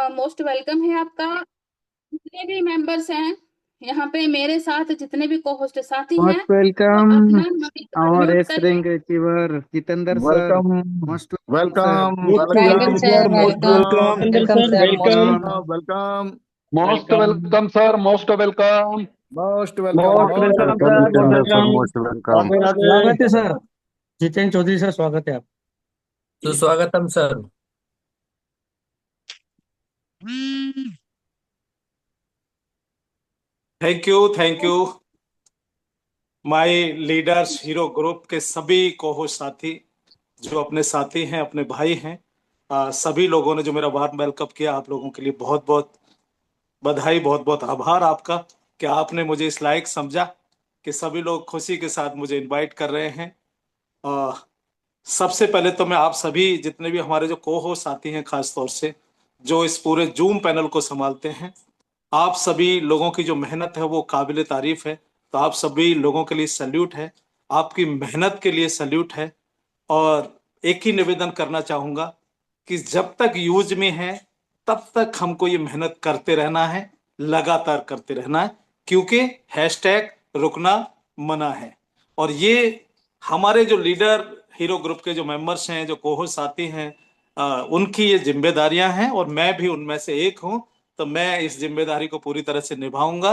Most welcome है आपका। जितने भी मेंबर्स हैं यहाँ पे, मेरे साथ जितने भी को होस्ट साथी हैं, मोस्ट वो वेलकम अपना माइक आवर अनम्यूट एस करें। Rank achiever Jitendra sir. Welcome most welcome sir. Welcome welcome welcome sir, most welcome. Welcome Jitendra welcome sir sir, most welcome. Welcome. Welcome most welcome sir, most welcome. Most welcome most most welcome welcome sir, most Jitendra sir welcome. Most welcome. Radhe Radhe. स्वागत है sir. Jitendra Chaudhary sir, स्वागत है आप। सुस्वागतम sir. Thank you my leaders Hero Group के सभी coho साथी, जो अपने साथी हैं, अपने भाई हैं। सभी लोगों ने जो मेरा वार्म वेलकम किया, आप लोगों के लिए बहुत बहुत बधाई, बहुत बहुत आभार आपका कि आपने मुझे इस लायक समझा कि सभी लोग खुशी के साथ मुझे इनवाइट कर रहे हैं। आ, सबसे पहले तो मैं आप सभी जितने भी हमारे जो कोहो साथी हैं, खास तौर से जो इस पूरे जूम पैनल को संभालते हैं, आप सभी लोगों की जो मेहनत है वो काबिले तारीफ है। तो आप सभी लोगों के लिए सल्यूट है, आपकी मेहनत के लिए सल्यूट है। और एक ही निवेदन करना चाहूंगा कि जब तक यूज में है तब तक हमको ये मेहनत करते रहना है, लगातार करते रहना है, क्योंकि हैशटैग रुकना मना है। और ये हमारे जो लीडर हीरो ग्रुप के जो मेंबर्स हैं, जो कोहो साथी हैं, उनकी ये जिम्मेदारियां हैं और मैं भी उनमें से एक हूं। तो मैं इस जिम्मेदारी को पूरी तरह से निभाऊंगा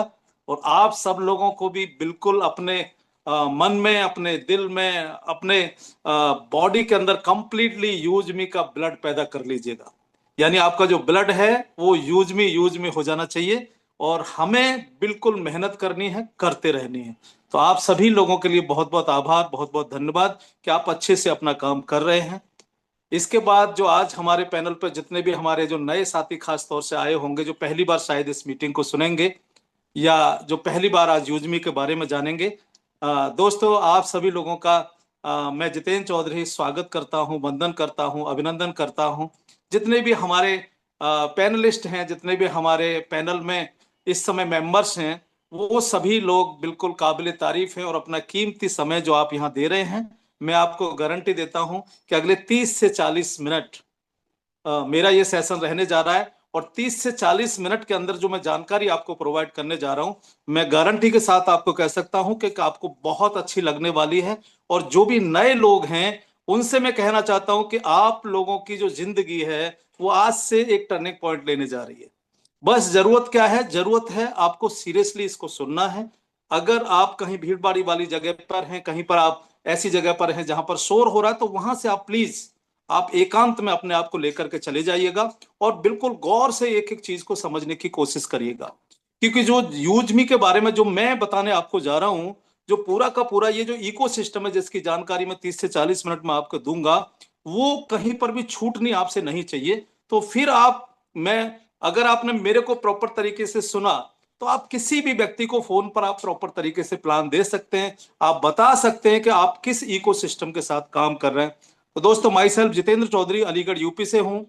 और आप सब लोगों को भी बिल्कुल अपने मन में, अपने दिल में, अपने बॉडी के अंदर कंप्लीटली यूज मी का ब्लड पैदा कर लीजिएगा। यानी आपका जो ब्लड है वो यूज मी हो जाना चाहिए और हमें बिल्कुल मेहनत करनी है, करते रहनी है। तो आप सभी लोगों के लिए बहुत बहुत आभार, बहुत बहुत धन्यवाद कि आप अच्छे से अपना काम कर रहे हैं। इसके बाद जो आज हमारे पैनल पर जितने भी हमारे जो नए साथी खास तौर से आए होंगे, जो पहली बार शायद इस मीटिंग को सुनेंगे या जो पहली बार आज यूजमी के बारे में जानेंगे, दोस्तों आप सभी लोगों का मैं जितेंद्र चौधरी स्वागत करता हूं, वंदन करता हूं, अभिनंदन करता हूं। जितने भी हमारे पैनलिस्ट हैं, जितने भी हमारे पैनल में इस समय मेंबर्स हैं, वो सभी लोग बिल्कुल काबिल तारीफ हैं और अपना कीमती समय जो आप यहाँ दे रहे हैं, मैं आपको गारंटी देता हूं कि अगले 30 से 40 मिनट मेरा ये सेशन रहने जा रहा है और 30 से 40 मिनट के अंदर जो मैं जानकारी आपको प्रोवाइड करने जा रहा हूं, मैं गारंटी के साथ आपको कह सकता हूं कि आपको बहुत अच्छी लगने वाली है। और जो भी नए लोग हैं उनसे मैं कहना चाहता हूं कि आप लोगों की जो जिंदगी है वो आज से एक टर्निंग पॉइंट लेने जा रही है। बस जरूरत क्या है? जरूरत है आपको सीरियसली इसको सुनना है। अगर आप कहीं भीड़ भाड़ी वाली जगह पर हैं, कहीं पर आप ऐसी जगह पर हैं जहां पर शोर हो रहा है, तो वहां से आप प्लीज आप एकांत में अपने आप को लेकर के चले जाइएगा और बिल्कुल गौर से एक एक चीज को समझने की कोशिश करिएगा। क्योंकि जो यूजमी के बारे में जो मैं बताने आपको जा रहा हूं, जो पूरा का पूरा ये जो इकोसिस्टम है जिसकी जानकारी मैं 30 से 40 मिनट में आपको दूंगा, वो कहीं पर भी छूटनी आपसे नहीं चाहिए। तो फिर आप मैं अगर आपने मेरे को प्रॉपर तरीके से सुना तो आप किसी भी व्यक्ति को फोन पर आप प्रॉपर तरीके से प्लान दे सकते हैं, आप बता सकते हैं कि आप किस इकोसिस्टम के साथ काम कर रहे हैं। तो दोस्तों, my self Jitendra Chaudhary, Aligarh UP से हूं,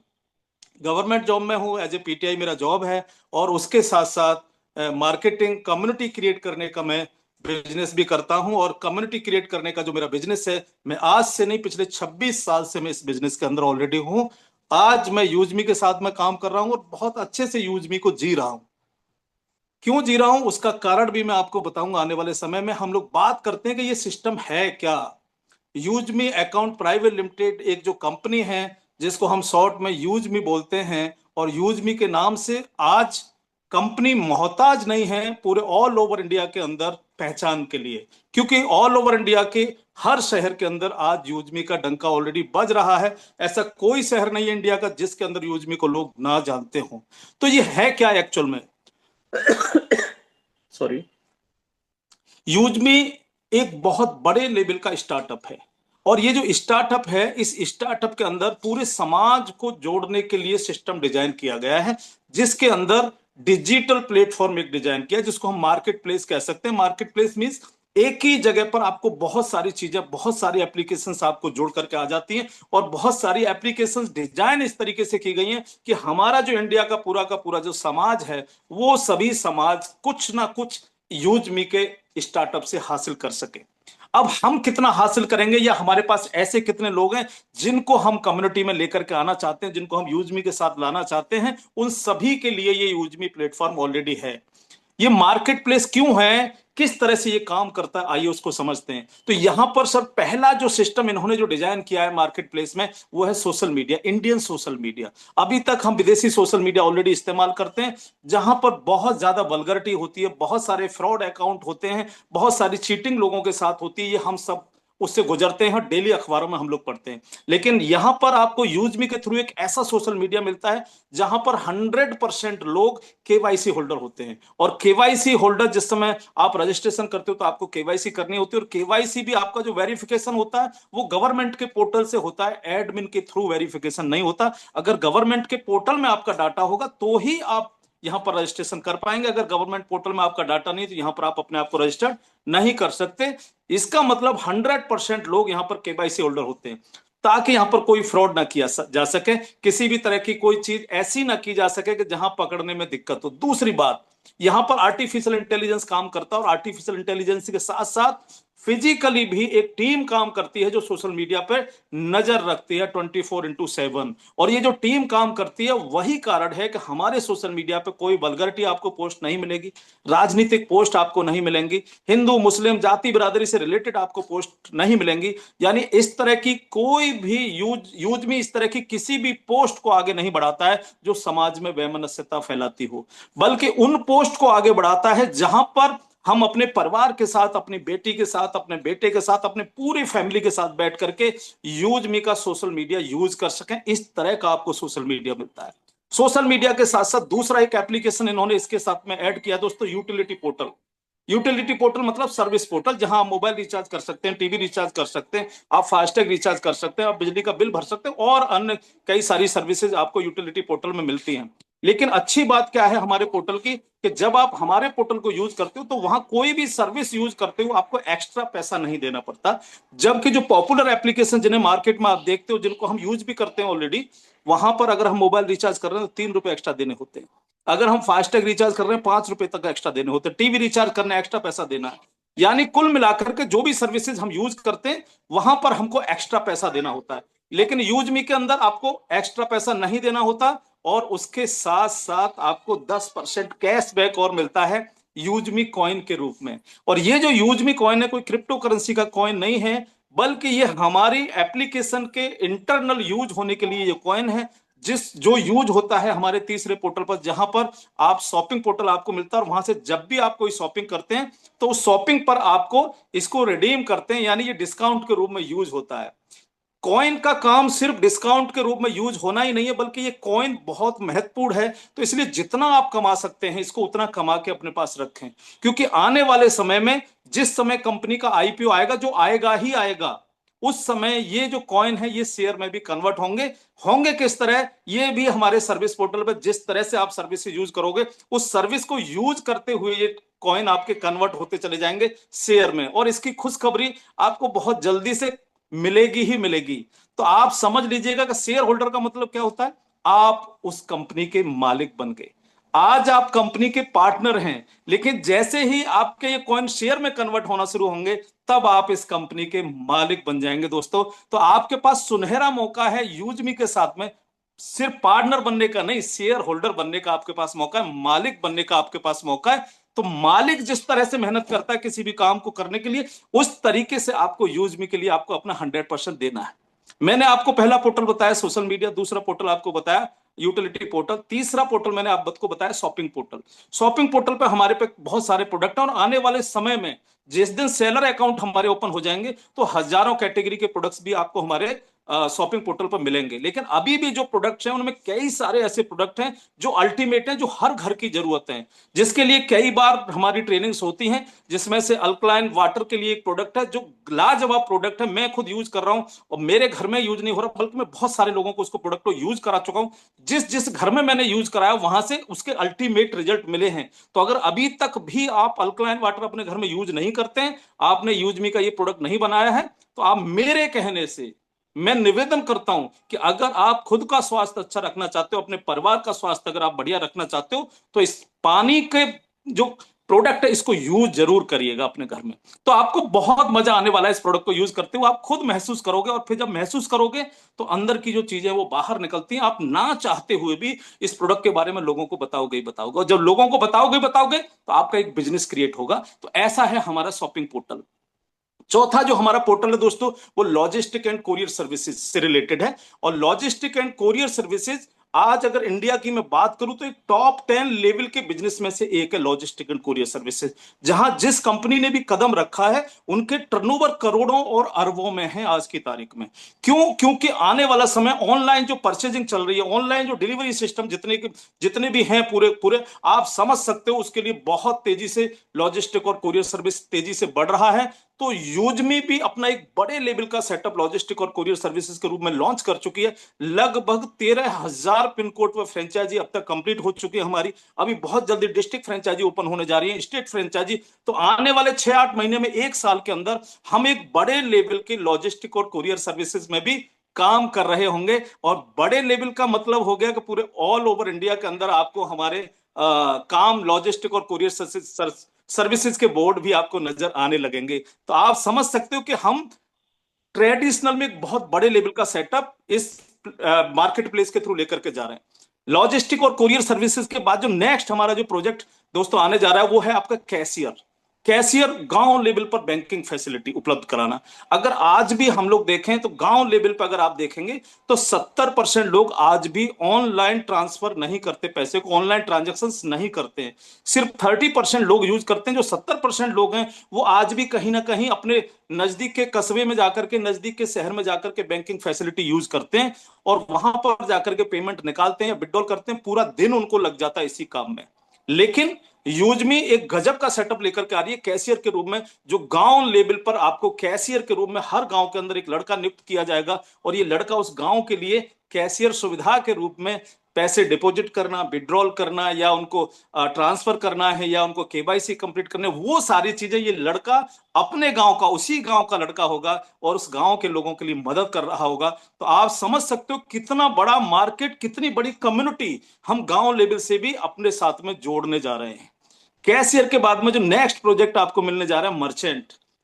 गवर्नमेंट जॉब में हूं, एज ए पीटीआई मेरा जॉब है। और उसके साथ साथ मार्केटिंग, कम्युनिटी क्रिएट करने का मैं बिजनेस भी करता हूं। और कम्युनिटी क्रिएट करने का जो मेरा बिजनेस है, मैं आज से नहीं पिछले 26 साल से मैं इस बिजनेस के अंदर ऑलरेडी हूं। आज मैं यूजमी के साथ में काम कर रहा हूं और बहुत अच्छे से यूजमी को जी रहा हूं। क्यों जी रहा हूं उसका कारण भी मैं आपको बताऊंगा आने वाले समय में। हम लोग बात करते हैं कि ये सिस्टम है क्या। यूजमी अकाउंट प्राइवेट लिमिटेड एक जो कंपनी है, जिसको हम शॉर्ट में यूजमी बोलते हैं, और यूजमी के नाम से आज कंपनी मोहताज नहीं है पूरे ऑल ओवर इंडिया के अंदर पहचान के लिए। क्योंकि ऑल ओवर इंडिया के हर शहर के अंदर आज यूजमी का डंका ऑलरेडी बज रहा है। ऐसा कोई शहर नहीं है इंडिया का जिसके अंदर यूजमी को लोग ना जानते हों। तो ये है क्या एक्चुअल में? सॉरी, यूजमी एक बहुत बड़े लेवल का स्टार्टअप है। और ये जो स्टार्टअप है, इस स्टार्टअप के अंदर पूरे समाज को जोड़ने के लिए सिस्टम डिजाइन किया गया है, जिसके अंदर डिजिटल प्लेटफॉर्म एक डिजाइन किया है, जिसको हम मार्केट प्लेस कह सकते हैं। मार्केट प्लेस मीन्स एक ही जगह पर आपको बहुत सारी चीजें, बहुत सारी एप्लीकेशंस आपको जोड़ करके आ जाती हैं। और बहुत सारी एप्लीकेशंस डिजाइन इस तरीके से की गई हैं कि हमारा जो इंडिया का पूरा जो समाज है, वो सभी समाज कुछ ना कुछ यूज मी के स्टार्टअप से हासिल कर सके। अब हम कितना हासिल करेंगे, या हमारे पास ऐसे कितने लोग हैं जिनको हम कम्युनिटी में लेकर के आना चाहते हैं, जिनको हम यूजमी के साथ लाना चाहते हैं, उन सभी के लिए ये यूजमी प्लेटफॉर्म ऑलरेडी है। ये मार्केट प्लेस क्यों है, किस तरह से ये काम करता है, आइए उसको समझते हैं। तो यहां पर सर पहला जो सिस्टम इन्होंने जो डिजाइन किया है मार्केट प्लेस में, वो है social media, Indian social media. अभी तक हम विदेशी सोशल मीडिया ऑलरेडी इस्तेमाल करते हैं, जहां पर बहुत ज्यादा वल्गरिटी होती है, बहुत सारे फ्रॉड अकाउंट होते हैं, बहुत सारी चीटिंग लोगों के साथ होती है, ये हम सब उससे गुजरते हैं, डेली अखबारों में हम लोग पढ़ते हैं। लेकिन यहां पर आपको यूजमी के थ्रू एक ऐसा सोशल मीडिया मिलता है जहां पर 100% लोग केवाईसी होल्डर होते हैं। और केवाईसी होल्डर जिस समय आप रजिस्ट्रेशन करते हो तो आपको केवाईसी करनी होती है, और केवाईसी भी आपका जो वेरिफिकेशन होता है वो गवर्नमेंट के पोर्टल से होता है, एडमिन के थ्रू वेरिफिकेशन नहीं होता। अगर गवर्नमेंट के पोर्टल में आपका डाटा होगा तो ही आप यहां पर रजिस्ट्रेशन कर पाएंगे। अगर गवर्नमेंट पोर्टल में आपका डाटा नहीं तो यहां पर आप अपने आप को रजिस्टर्ड नहीं कर सकते। इसका मतलब 100% लोग यहां पर केवाईसी होल्डर होते हैं, ताकि यहां पर कोई फ्रॉड ना किया जा सके, किसी भी तरह की कोई चीज ऐसी ना की जा सके कि जहां पकड़ने में दिक्कत हो। दूसरी बात, यहां पर आर्टिफिशियल इंटेलिजेंस काम करता है, और आर्टिफिशियल इंटेलिजेंस के साथ साथ फिजिकली भी एक टीम काम करती है जो सोशल मीडिया पर नजर रखती है 24/7। और ये जो टीम काम करती है वही कारण है कि हमारे सोशल मीडिया पे कोई वल्गरिटी आपको पोस्ट नहीं मिलेगी, राजनीतिक पोस्ट आपको नहीं मिलेंगी, हिंदू मुस्लिम जाति बिरादरी से रिलेटेड आपको पोस्ट नहीं मिलेंगी। यानी इस तरह की कोई भी यूज में इस तरह की किसी भी पोस्ट को आगे नहीं बढ़ाता है जो समाज में वैमनस्यता फैलाती हो, बल्कि उन पोस्ट को आगे बढ़ाता है जहां पर हम अपने परिवार के साथ, अपनी बेटी के साथ, अपने बेटे के साथ, अपने पूरी फैमिली के साथ बैठ करके यूजमी का सोशल मीडिया यूज कर सकें। इस तरह का आपको सोशल मीडिया मिलता है। सोशल मीडिया के साथ साथ दूसरा एक एप्लीकेशन इन्होंने इसके साथ में ऐड किया दोस्तों, यूटिलिटी पोर्टल। यूटिलिटी पोर्टल मतलब सर्विस पोर्टल, जहां आप मोबाइल रिचार्ज कर सकते हैं, टीवी रिचार्ज कर सकते हैं, आप फास्टैग रिचार्ज कर सकते हैं, आप बिजली का बिल भर सकते हैं, और अन्य कई सारी सर्विसेज आपको यूटिलिटी पोर्टल में मिलती हैं। लेकिन अच्छी बात क्या है हमारे पोर्टल की, कि जब आप हमारे पोर्टल को यूज करते हो तो वहां कोई भी सर्विस यूज करते हो आपको एक्स्ट्रा पैसा नहीं देना पड़ता। जबकि जो पॉपुलर एप्लीकेशन जिन्हें मार्केट में आप देखते हो, जिनको हम यूज भी करते हैं ऑलरेडी, वहां पर अगर हम मोबाइल रिचार्ज कर रहे हैं तो 3 रुपए एक्स्ट्रा देने होते हैं। अगर हम फास्टैग रिचार्ज कर रहे हैं 5 रुपए तक एक्स्ट्रा देने होते हैं, टीवी रिचार्ज करना एक्स्ट्रा पैसा देना है। यानी कुल मिलाकर के जो भी सर्विसेज हम यूज करते हैं वहां पर हमको एक्स्ट्रा पैसा देना होता है। लेकिन यूजमी के अंदर आपको एक्स्ट्रा पैसा नहीं देना होता, और उसके साथ साथ आपको 10% कैशबैक और मिलता है यूजमी कॉइन के रूप में। और ये जो यूजमी कॉइन है कोई क्रिप्टो करेंसी का कॉइन नहीं है, बल्कि ये हमारी एप्लीकेशन के इंटरनल यूज होने के लिए ये कॉइन है, जो यूज होता है हमारे तीसरे पोर्टल पर, जहां पर आप शॉपिंग पोर्टल आपको मिलता है, और वहां से जब भी आप कोई शॉपिंग करते हैं तो उस शॉपिंग पर आपको इसको रिडीम करते हैं, यानी ये डिस्काउंट के रूप में यूज होता है। कॉइन का काम सिर्फ डिस्काउंट के रूप में यूज होना ही नहीं है, बल्कि ये कॉइन बहुत महत्वपूर्ण है। तो इसलिए जितना आप कमा सकते हैं इसको उतना कमा के अपने पास रखें, क्योंकि आने वाले समय में जिस समय कंपनी का आईपीओ आएगा, जो आएगा ही आएगा, उस समय ये जो कॉइन है ये शेयर में भी कन्वर्ट होंगे किस तरह, ये भी हमारे सर्विस पोर्टल पर जिस तरह से आप सर्विस यूज करोगे, उस सर्विस को यूज करते हुए ये कॉइन आपके कन्वर्ट होते चले जाएंगे शेयर में। और इसकी खुशखबरी आपको बहुत जल्दी से मिलेगी ही मिलेगी। तो आप समझ लीजिएगा कि शेयर होल्डर का मतलब क्या होता है, आप उस कंपनी के मालिक बन गए। आज आप कंपनी के पार्टनर हैं, लेकिन जैसे ही आपके ये कॉइन शेयर में कन्वर्ट होना शुरू होंगे तब आप इस कंपनी के मालिक बन जाएंगे दोस्तों। तो आपके पास सुनहरा मौका है यूजमी के साथ में, सिर्फ पार्टनर बनने का नहीं, शेयर होल्डर बनने का आपके पास मौका है, मालिक बनने का आपके पास मौका है। तो मालिक जिस तरह से मेहनत करता है किसी भी काम को करने के लिए, उस तरीके से आपको यूजमी के लिए आपको अपना 100% देना है। मैंने आपको पहला पोर्टल बताया सोशल मीडिया, दूसरा पोर्टल आपको बताया यूटिलिटी पोर्टल, तीसरा पोर्टल मैंने आपको बताया शॉपिंग पोर्टल। शॉपिंग पोर्टल पे हमारे पे बहुत सारे प्रोडक्ट हैं, और आने वाले समय में जिस दिन सेलर अकाउंट हमारे ओपन हो जाएंगे तो हजारों कैटेगरी के प्रोडक्ट्स भी आपको हमारे शॉपिंग पोर्टल पर मिलेंगे। लेकिन अभी भी जो प्रोडक्ट्स हैं उनमें कई सारे ऐसे प्रोडक्ट हैं जो अल्टीमेट हैं, जो हर घर की जरूरत है, जिसके लिए कई बार हमारी ट्रेनिंग्स होती हैं। जिसमें से अल्कलाइन वाटर के लिए एक प्रोडक्ट है जो लाजवाब प्रोडक्ट है, मैं खुद यूज कर रहा हूं, और मेरे घर में यूज नहीं हो रहा बल्कि मैं बहुत सारे लोगों को उसको प्रोडक्ट को यूज करा चुका हूं। जिस जिस घर में मैंने यूज कराया वहां से उसके अल्टीमेट रिजल्ट मिले हैं। तो अगर अभी तक भी आप अल्कलाइन वाटर अपने घर में यूज नहीं करते हैं, आपने यूजमी का ये प्रोडक्ट नहीं बनाया है, तो आप मेरे कहने से मैं निवेदन करता हूं कि अगर आप खुद का स्वास्थ्य अच्छा रखना चाहते हो, अपने परिवार का स्वास्थ्य अगर आप बढ़िया रखना चाहते हो, तो इस पानी के जो प्रोडक्ट है, इसको यूज जरूर करिएगा अपने घर में। तो आपको बहुत मजा आने वाला है इस प्रोडक्ट को यूज करते हुए, आप खुद महसूस करोगे, और फिर जब महसूस करोगे तो अंदर की जो चीजें वो बाहर निकलती हैं। आप ना चाहते हुए भी इस प्रोडक्ट के बारे में लोगों को बताओगे ही बताओगे, और जब लोगों को बताओगे तो आपका एक बिजनेस क्रिएट होगा। तो ऐसा है हमारा शॉपिंग पोर्टल। चौथा जो हमारा पोर्टल है दोस्तों, वो लॉजिस्टिक एंड कोरियर सर्विसेज से रिलेटेड है। और लॉजिस्टिक एंड कोरियर सर्विसेज आज अगर इंडिया की मैं बात करूं तो एक टॉप 10 लेवल के बिजनेस में से एक है लॉजिस्टिक एंड कोरियर सर्विसेज। जहां जिस कंपनी ने भी कदम रखा है उनके टर्नओवर करोड़ों और अरबों में है आज की तारीख में। क्यों? क्योंकि आने वाला समय ऑनलाइन जो परचेजिंग चल रही है, ऑनलाइन जो डिलीवरी सिस्टम जितने भी हैं पूरे पूरे, आप समझ सकते हो उसके लिए बहुत तेजी से लॉजिस्टिक और कोरियर सर्विस तेजी से बढ़ रहा है। तो यूजमी भी अपना एक बड़े लेवल का सेटअप लॉजिस्टिक और कोरियर सर्विसेज के रूप में लॉन्च कर चुकी है। लगभग 13,000 पिन कोड पर फ्रेंचाइजी अब तक कंप्लीट हो चुकी है हमारी। अभी बहुत जल्दी डिस्ट्रिक्ट फ्रेंचाइजी ओपन होने जा रही है, स्टेट फ्रेंचाइजी। तो आने वाले 6-8 महीने में, 1 साल के अंदर हम एक बड़े लेवल के लॉजिस्टिक और कोरियर सर्विसेज में भी काम कर रहे होंगे। और बड़े लेवल का मतलब हो गया कि पूरे ऑल ओवर इंडिया के अंदर आपको हमारे काम लॉजिस्टिक और कोरियर सर्विसेज के बोर्ड भी आपको नजर आने लगेंगे। तो आप समझ सकते हो कि हम ट्रेडिशनल में एक बहुत बड़े लेवल का सेटअप इस मार्केट प्लेस के थ्रू लेकर के जा रहे हैं। लॉजिस्टिक और कोरियर सर्विसेज के बाद जो नेक्स्ट हमारा जो प्रोजेक्ट दोस्तों आने जा रहा है वो है आपका कैशियर गांव लेवल पर बैंकिंग फैसिलिटी उपलब्ध कराना। अगर आज भी हम लोग देखें तो गांव लेवल पर अगर आप देखेंगे तो 70% लोग आज भी ऑनलाइन ट्रांसफर नहीं करते, पैसे को ऑनलाइन ट्रांजैक्शंस नहीं करते हैं। सिर्फ 30% लोग यूज करते हैं। जो 70% लोग हैं वो आज भी कहीं ना कहीं अपने नजदीक के कस्बे में जाकर के, नजदीक के शहर में जाकर के बैंकिंग फैसिलिटी यूज करते हैं और वहां पर जाकर के पेमेंट निकालते हैं या विड्रॉल करते हैं। पूरा दिन उनको लग जाता है इसी काम में। लेकिन यूजमी एक गजब का सेटअप लेकर के आ रही है कैशियर के रूप में, जो गांव लेवल पर आपको कैशियर के रूप में हर गांव के अंदर एक लड़का नियुक्त किया जाएगा और ये लड़का उस गांव के लिए कैशियर सुविधा के रूप में पैसे डिपॉजिट करना, विड्रॉल करना, या उनको ट्रांसफर करना है, या उनको केवाईसी कंप्लीट करने, वो सारी चीजें ये लड़का अपने गांव का, उसी गांव का लड़का होगा और उस गांव के लोगों के लिए मदद कर रहा होगा। तो आप समझ सकते हो कितना बड़ा मार्केट, कितनी बड़ी कम्युनिटी हम गांव लेवल से भी अपने साथ में जोड़ने जा रहे हैं। कैशियर के बाद में जो नेक्स्ट प्रोजेक्ट आपको मिलने जा रहा है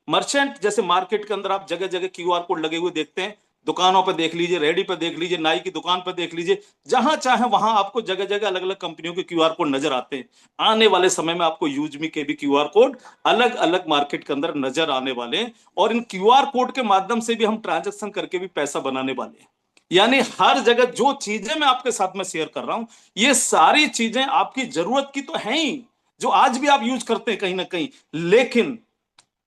मर्चेंट। जैसे मार्केट के अंदर आप जगह जगह क्यूआर कोड लगे हुए देखते हैं, दुकानों पे देख लीजिए, रेडी पे देख लीजिए, नाई की दुकान पे देख लीजिए, जहां चाहे वहां आपको जगह जगह अलग अलग कंपनियों के क्यूआर कोड नजर आते हैं। आने वाले समय में आपको यूजमी के भी क्यूआर कोड अलग अलग मार्केट के अंदर नजर आने वाले हैं और इन क्यूआर कोड के माध्यम से भी हम ट्रांजेक्शन करके भी पैसा बनाने वाले हैं। यानी हर जगह जो चीजें मैं आपके साथ में शेयर कर रहा हूं, ये सारी चीजें आपकी जरूरत की तो है ही, जो आज भी आप यूज करते हैं कहीं ना कहीं, लेकिन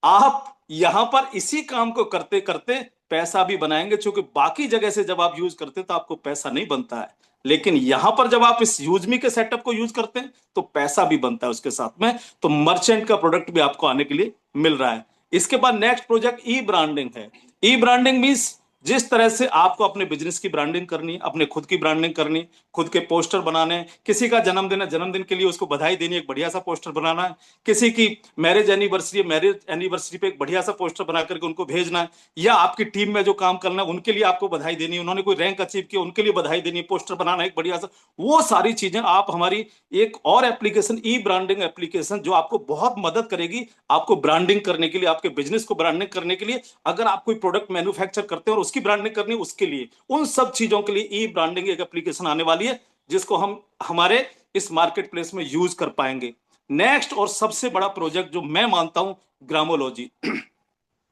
आप यहां पर इसी काम को करते करते पैसा भी बनाएंगे। क्योंकि बाकी जगह से जब आप यूज करते हैं तो आपको पैसा नहीं बनता है, लेकिन यहां पर जब आप इस यूजमी के सेटअप को यूज करते हैं तो पैसा भी बनता है उसके साथ में। तो मर्चेंट का प्रोडक्ट भी आपको आने के लिए मिल रहा है। इसके बाद नेक्स्ट प्रोजेक्ट ई ब्रांडिंग है। ई ब्रांडिंग मींस जिस तरह से आपको अपने बिजनेस की ब्रांडिंग करनी है, अपने खुद की ब्रांडिंग करनी, खुद के पोस्टर बनाने, किसी का जन्मदिन है, जन्मदिन के लिए उसको बधाई देनी, एक बढ़िया सा पोस्टर बनाना है, किसी की मैरिज एनिवर्सरी पे एक बढ़िया सा पोस्टर बना करके उनको भेजना है, या आपकी टीम में जो काम करना है उनके लिए आपको बधाई देनी है, उन्होंने कोई रैंक अचीव किया उनके लिए बधाई देनी है, पोस्टर बनाना है एक बढ़िया सा। वो सारी चीजें आप हमारी एक और एप्लीकेशन, ई ब्रांडिंग एप्लीकेशन, जो आपको बहुत मदद करेगी आपको ब्रांडिंग करने के लिए, आपके बिजनेस को ब्रांडिंग करने के लिए। अगर आप कोई प्रोडक्ट मैन्युफैक्चर करते हैं और उसकी ब्रांडिंग करनी है, उसके लिए, उन सब चीजों के लिए ई ब्रांडिंग एक एप्लीकेशन आने वाली है जिसको हम हमारे इस मार्केट प्लेस में यूज कर पाएंगे। नेक्स्ट और सबसे बड़ा प्रोजेक्ट जो मैं मानता हूं, ग्रामोलॉजी।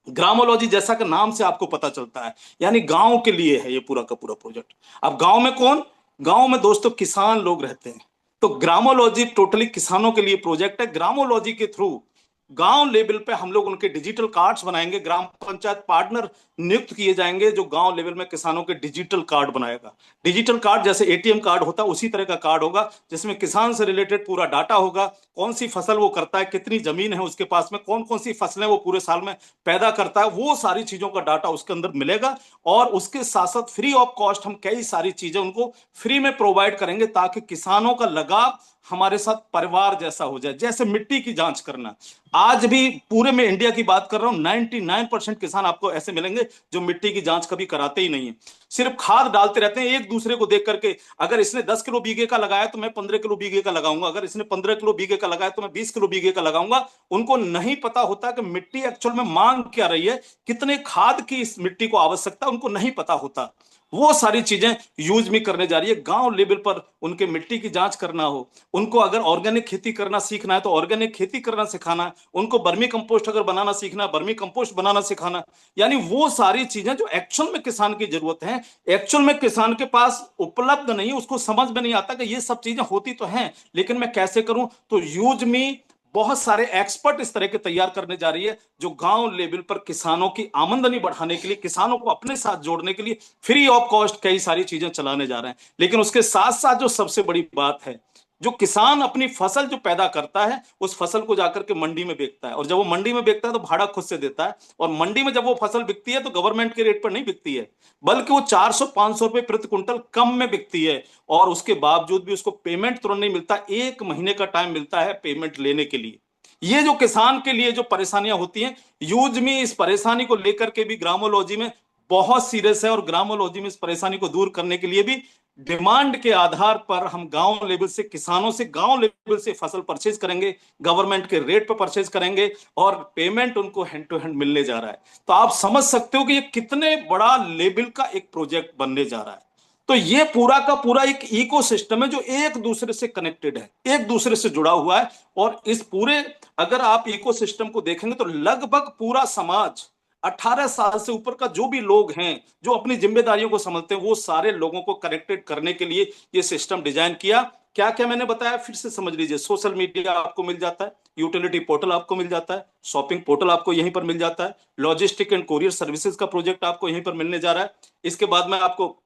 ग्रामोलॉजी जैसा कि नाम से आपको पता चलता है, यानी गांव के लिए है ये पूरा का पूरा प्रोजेक्ट। अब गांव में कौन? गांव में दोस्तों किसान लोग रहते हैं, तो ग्रामोलॉजी टोटली किसानों के लिए प्रोजेक्ट है। ग्रामोलॉजी के थ्रू गांव लेवल पे हम लोग उनके डिजिटल कार्ड्स बनाएंगे, ग्राम पंचायत पार्टनर नियुक्त किए जाएंगे जो गांव लेवल में किसानों के डिजिटल कार्ड बनाएगा। डिजिटल कार्ड जैसे एटीएम कार्ड होता है उसी तरह का कार्ड होगा, जिसमें किसान से रिलेटेड पूरा डाटा होगा, कौन सी फसल वो करता है, कितनी जमीन है उसके पास में, कौन कौन सी फसलें वो पूरे साल में पैदा करता है, वो सारी चीजों का डाटा उसके अंदर मिलेगा। और उसके साथ साथ फ्री ऑफ कॉस्ट हम कई सारी चीजें उनको फ्री में प्रोवाइड करेंगे ताकि किसानों का लगाव हमारे साथ परिवार जैसा हो जाए, जैसे मिट्टी की जांच करना। आज भी पूरे में इंडिया की बात कर रहा हूं, 99% किसान आपको ऐसे मिलेंगे जो मिट्टी की जांच कभी कराते ही नहीं है, सिर्फ खाद डालते रहते हैं एक दूसरे को देख करके। अगर इसने 10 किलो बीघे का लगाया तो मैं 15 किलो बीघे का लगाऊंगा, अगर इसने 15 किलो बीघे का लगाया तो मैं 20 किलो बीघे का लगाऊंगा। उनको नहीं पता होता कि मिट्टी एक्चुअल में मांग क्या रही है, कितने खाद की इस मिट्टी को आवश्यकता, उनको नहीं पता होता। वो सारी चीजें यूज में करने जा रही है। गांव लेवल पर उनके मिट्टी की जांच करना हो, उनको अगर ऑर्गेनिक खेती करना सीखना है तो ऑर्गेनिक खेती करना सिखाना, उनको बर्मी कंपोस्ट अगर बनाना सीखना है, बर्मी कंपोस्ट बनाना सिखाना। यानी वो सारी चीजें जो एक्चुअल में किसान की जरूरत है, एक्चुअल में किसान के पास उपलब्ध नहीं, उसको समझ में नहीं आता कि ये सब चीजें होती तो हैं लेकिन मैं कैसे करूं। तो यूज मी बहुत सारे एक्सपर्ट इस तरह के तैयार करने जा रही है जो गांव लेवल पर किसानों की आमदनी बढ़ाने के लिए, किसानों को अपने साथ जोड़ने के लिए फ्री ऑफ कॉस्ट कई सारी चीजें चलाने जा रहे हैं। लेकिन उसके साथ साथ जो सबसे बड़ी बात है, जो किसान अपनी फसल जो पैदा करता है उस फसल को जाकर के मंडी में बेचता है, और जब वो मंडी में बेचता है तो भाड़ा खुद से देता है, और मंडी में जब वो फसल बिकती है तो गवर्नमेंट के रेट पर नहीं बिकती है, बल्कि वो 400-500 रुपए प्रति कुंटल कम में बिकती है। और उसके बावजूद भी उसको पेमेंट तुरंत नहीं मिलता, 1 महीने का टाइम मिलता है पेमेंट लेने के लिए। ये जो किसान के लिए जो परेशानियां होती हैं, यूज में इस परेशानी को लेकर के भी ग्रामोलॉजी में बहुत सीरियस है, और ग्रामोलॉजी में इस परेशानी को दूर करने के लिए भी डिमांड के आधार पर हम गांव लेवल से, किसानों से गांव लेवल से फसल परचेज करेंगे, गवर्नमेंट के रेट पर परचेज करेंगे, और पेमेंट उनको हैंड टू हैंड मिलने जा रहा है। तो आप समझ सकते हो कि ये कितने बड़ा लेवल का एक प्रोजेक्ट बनने जा रहा है। तो ये पूरा का पूरा एक इकोसिस्टम है जो एक दूसरे से कनेक्टेड है, एक दूसरे से जुड़ा हुआ है। और इस पूरे, अगर आप इकोसिस्टम को देखेंगे तो लगभग पूरा समाज, 18 साल से ऊपर का जो भी लोग हैं जो अपनी जिम्मेदारियों को समझते हैं, वो सारे लोगों को कनेक्टेड करने के लिए ये सिस्टम डिजाइन किया। क्या क्या मैंने बताया फिर से समझ लीजिए। सोशल मीडिया आपको मिल जाता है, यूटिलिटी पोर्टल आपको मिल जाता है, शॉपिंग पोर्टल आपको यहीं पर मिल जाता है, लॉजिस्टिक एंड कोरियर सर्विसेज का प्रोजेक्ट आपको यहीं पर मिलने जा रहा है। इसके बाद में आपको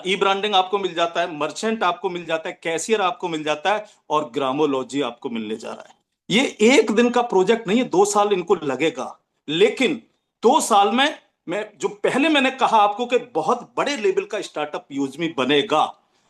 ई ब्रांडिंग आपको मिल जाता है, मर्चेंट आपको मिल जाता है, कैशियर आपको मिल जाता है, और ग्रामोलॉजी आपको मिलने जा रहा है। ये एक दिन का प्रोजेक्ट नहीं है, 2 साल इनको लगेगा। लेकिन 2 साल में मैं जो पहले मैंने कहा आपको कि बहुत बड़े लेवल का स्टार्टअप यूजमी बनेगा।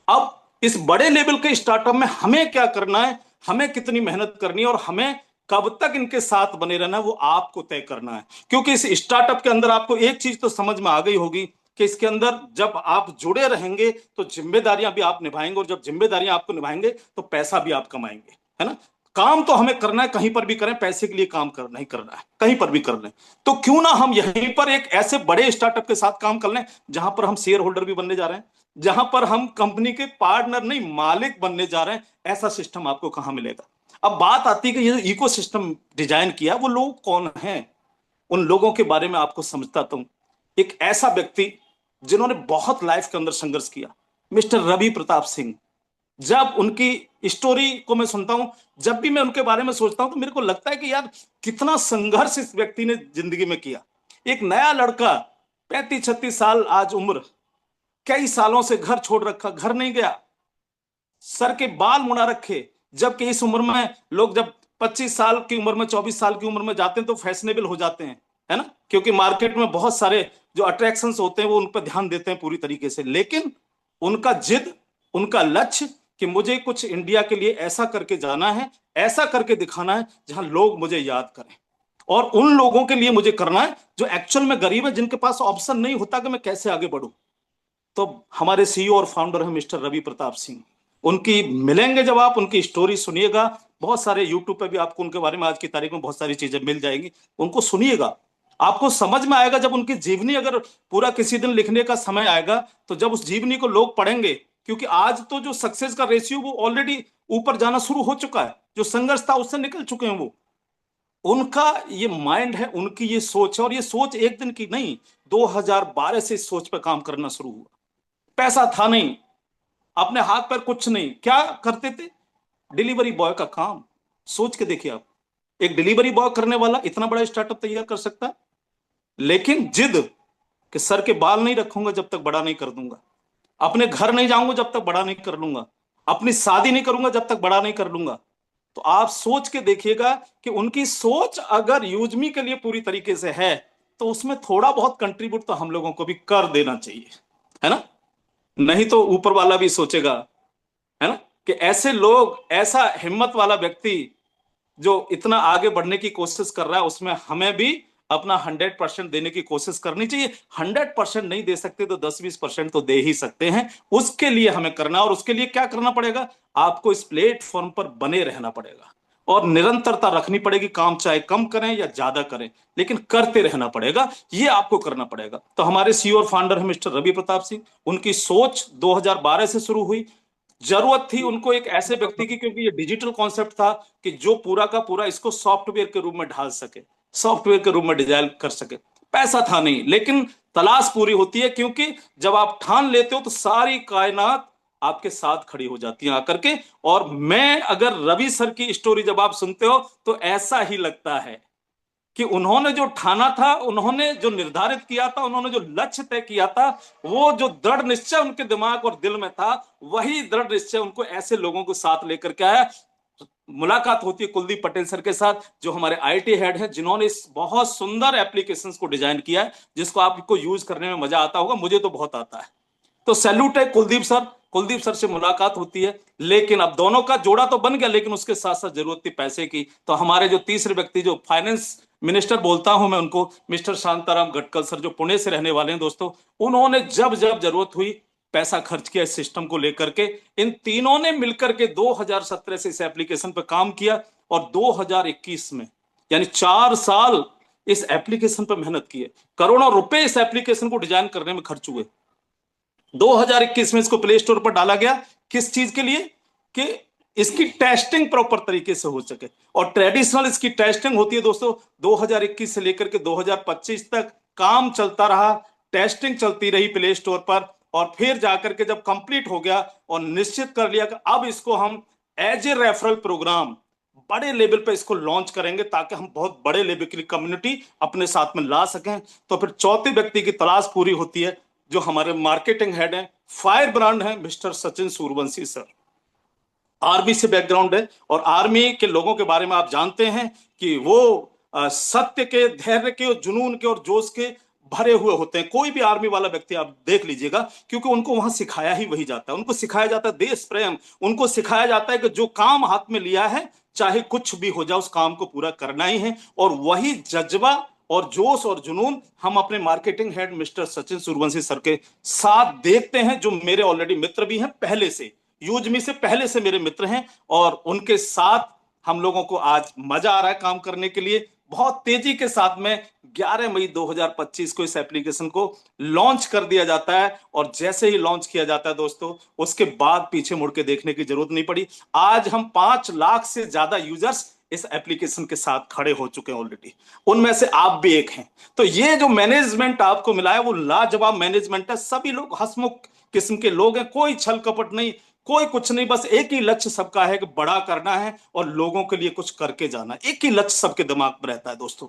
अब इस बड़े लेवल के स्टार्टअप में हमें क्या करना है, हमें कितनी मेहनत करनी है, और हमें कब तक इनके साथ बने रहना है, वो आपको तय करना है। क्योंकि इस स्टार्टअप के अंदर आपको एक चीज तो समझ में आ गई होगी कि इसके अंदर जब आप जुड़े रहेंगे तो जिम्मेदारियां भी आप निभाएंगे, और जब जिम्मेदारियां आपको निभाएंगे तो पैसा भी आप कमाएंगे, है ना। काम तो हमें करना है, कहीं पर भी करें, पैसे के लिए काम कर नहीं करना है, कहीं पर भी कर लें। तो क्यों ना हम यहीं पर एक ऐसे बड़े स्टार्टअप के साथ काम कर लें जहां पर हम शेयर होल्डर भी बनने जा रहे हैं, जहां पर हम कंपनी के पार्टनर नहीं मालिक बनने जा रहे हैं। ऐसा सिस्टम आपको कहां मिलेगा। अब बात आती है कि ये इको सिस्टम डिजाइन किया, वो लोग कौन है, उन लोगों के बारे में आपको समझता हूं। एक ऐसा व्यक्ति जिन्होंने बहुत लाइफ के अंदर संघर्ष किया, मिस्टर रवि प्रताप सिंह। जब उनकी स्टोरी को मैं सुनता हूं, जब भी मैं उनके बारे में सोचता हूं तो मेरे को लगता है कि यार कितना संघर्ष इस व्यक्ति ने जिंदगी में किया। एक नया लड़का, 35-36 साल आज उम्र, कई सालों से घर छोड़ रखा, घर नहीं गया, सर के बाल मुड़ा रखे। जबकि इस उम्र में लोग जब 25 साल की उम्र में, 24 साल की उम्र में जाते हैं तो फैशनेबल हो जाते हैं, है ना, क्योंकि मार्केट में बहुत सारे जो अट्रैक्शंस होते हैं वो उन पर ध्यान देते हैं पूरी तरीके से। लेकिन उनका जिद, उनका लक्ष्य कि मुझे कुछ इंडिया के लिए ऐसा करके जाना है, ऐसा करके दिखाना है जहां लोग मुझे याद करें, और उन लोगों के लिए मुझे करना है जो एक्चुअल में गरीब है, जिनके पास ऑप्शन नहीं होता कि मैं कैसे आगे बढ़ूं। तो हमारे सीईओ और फाउंडर हैं मिस्टर रवि प्रताप सिंह। उनकी मिलेंगे, जब आप उनकी स्टोरी सुनिएगा, बहुत सारे यूट्यूब पे भी आपको उनके बारे में आज की तारीख में बहुत सारी चीजें मिल जाएंगी, उनको सुनिएगा, आपको समझ में आएगा। जब उनकी जीवनी अगर पूरा किसी दिन लिखने का समय आएगा तो जब उस जीवनी को लोग पढ़ेंगे, क्योंकि आज तो जो सक्सेस का रेशियो वो ऑलरेडी ऊपर जाना शुरू हो चुका है, जो संघर्ष था उससे निकल चुके हैं वो। उनका ये माइंड है, उनकी ये सोच है, और ये सोच एक दिन की नहीं, 2012 से इस सोच पर काम करना शुरू हुआ। पैसा था नहीं, अपने हाथ पर कुछ नहीं, क्या करते थे, डिलीवरी बॉय का काम। सोच के देखिए आप, एक डिलीवरी बॉय करने वाला इतना बड़ा स्टार्टअप तैयार कर सकता है। लेकिन जिद कि सर के बाल नहीं रखूंगा जब तक बड़ा नहीं कर दूंगा, अपने घर नहीं जाऊंगा जब तक बड़ा नहीं कर लूंगा, अपनी शादी नहीं करूंगा जब तक बड़ा नहीं कर लूंगा। तो आप सोच के देखिएगा कि उनकी सोच अगर यूजमी के लिए पूरी तरीके से है तो उसमें थोड़ा बहुत कंट्रीब्यूट तो हम लोगों को भी कर देना चाहिए, है ना। नहीं तो ऊपर वाला भी सोचेगा, है ना, कि ऐसे लोग, ऐसा हिम्मत वाला व्यक्ति जो इतना आगे बढ़ने की कोशिश कर रहा है, उसमें हमें भी अपना 100% देने की कोशिश करनी चाहिए। 100% नहीं दे सकते तो 10-20% तो दे ही सकते हैं। उसके लिए हमें करना, और उसके लिए क्या करना पड़ेगा, आपको इस प्लेटफॉर्म पर बने रहना पड़ेगा और निरंतरता रखनी पड़ेगी। काम चाहे कम करें या ज्यादा करें, लेकिन करते रहना पड़ेगा, ये आपको करना पड़ेगा। तो हमारे सीईओ और फाउंडर है मिस्टर रवि प्रताप सिंह, उनकी सोच 2012 से शुरू हुई। जरूरत थी उनको एक ऐसे व्यक्ति की, क्योंकि ये डिजिटल कॉन्सेप्ट था कि जो पूरा का पूरा इसको सॉफ्टवेयर के रूप में ढाल सके, सॉफ्टवेयर के रूप में डिजाइन कर सके। पैसा था नहीं, लेकिन तलाश पूरी होती है, क्योंकि जब आप ठान लेते हो तो सारी कायनात आपके साथ खड़ी हो जाती है आकर के। और मैं अगर रवि सर की स्टोरी जब आप सुनते हो तो ऐसा ही लगता है कि उन्होंने जो ठाना था, उन्होंने जो निर्धारित किया था, उन्होंने जो लक्ष्य तय किया था, वो जो दृढ़ निश्चय उनके दिमाग और दिल में था, वही दृढ़ निश्चय उनको ऐसे लोगों को साथ लेकर के आया। मुलाकात होती है कुलदीप पटेल सर के साथ, जो हमारे आईटी हेड हैं, जिन्होंने इस बहुत सुंदर एप्लीकेशंस को डिजाइन किया है, जिसको आपको यूज करने में मजा आता होगा, मुझे तो बहुत आता है। तो सैल्यूट है कुलदीप सर। कुलदीप सर से मुलाकात होती है, लेकिन अब दोनों का जोड़ा तो बन गया, लेकिन उसके साथ साथ जरूरत थी पैसे की। तो हमारे जो तीसरे व्यक्ति, जो फाइनेंस मिनिस्टर बोलता हूं मैं उनको, मिस्टर शांताराम गटकल सर, जो पुणे से रहने वाले हैं दोस्तों, उन्होंने जब जब जरूरत हुई पैसा खर्च किया इस सिस्टम को लेकर के। इन तीनों ने मिलकर के 2017 से इस एप्लीकेशन पर काम किया, और 2021 में, यानी 4 साल इस एप्लीकेशन पर मेहनत की है। करोड़ों रुपए इस एप्लीकेशन को डिजाइन करने में खर्च हुए। 2021 में इसको प्ले स्टोर पर डाला गया, किस चीज के लिए, कि इसकी टेस्टिंग प्रॉपर तरीके से हो सके। और ट्रेडिशनल इसकी टेस्टिंग होती है दोस्तों, 2021 से लेकर के 2025 तक काम चलता रहा, टेस्टिंग चलती रही प्ले स्टोर पर। और फिर जाकर के जब कंप्लीट हो गया और निश्चित कर लिया कि अब इसको हम एज ए रेफरल प्रोग्राम बड़े लेवल पे इसको लॉन्च करेंगे, ताकि हम बहुत बड़े लेवल की कम्युनिटी अपने साथ में ला सकें। तो फिर चौथे व्यक्ति की तलाश पूरी होती है, जो हमारे मार्केटिंग हेड हैं, फायर ब्रांड हैं, mister Sachin Suryavanshi sir. Army से बैकग्राउंड है, और आर्मी के लोगों के बारे में आप जानते हैं कि वो सत्य के, धैर्य के और जुनून के और जोश के भरे हुए होते हैं। कोई भी आर्मी वाला व्यक्ति आप देख लीजिएगा, क्योंकि उनको वहां सिखाया ही वही जाता है। उनको सिखाया जाता है देश प्रेम, उनको सिखाया जाता है कि जो काम हाथ में लिया है, चाहे कुछ भी हो जाए, उस काम को पूरा करना ही है। और वही जज्बा और जोश और जुनून हम अपने marketing head mister Sachin Suryavanshi sir के साथ देखते हैं, जो मेरे ऑलरेडी मित्र भी हैं, पहले से यूजमी से पहले से मेरे मित्र हैं। और उनके साथ हम लोगों को आज मजा आ रहा है काम करने के लिए। बहुत तेजी के साथ में 11 मई 2025 को इस एप्लीकेशन को लॉन्च कर दिया जाता है, और जैसे ही लॉन्च किया जाता है दोस्तों, उसके बाद पीछे मुड़ के देखने की जरूरत नहीं पड़ी। आज हम 5 लाख से ज्यादा यूजर्स इस एप्लीकेशन के साथ खड़े हो चुके हैं ऑलरेडी, उनमें से आप भी एक हैं। तो ये जो मैनेजमेंट आपको मिला है, वो लाजवाब मैनेजमेंट है। सभी लोग हंसमुख किस्म के लोग हैं, कोई छल कपट नहीं, कोई कुछ नहीं, बस एक ही लक्ष्य सबका है कि बड़ा करना है और लोगों के लिए कुछ करके जाना। एक ही लक्ष्य सबके दिमाग में रहता है दोस्तों।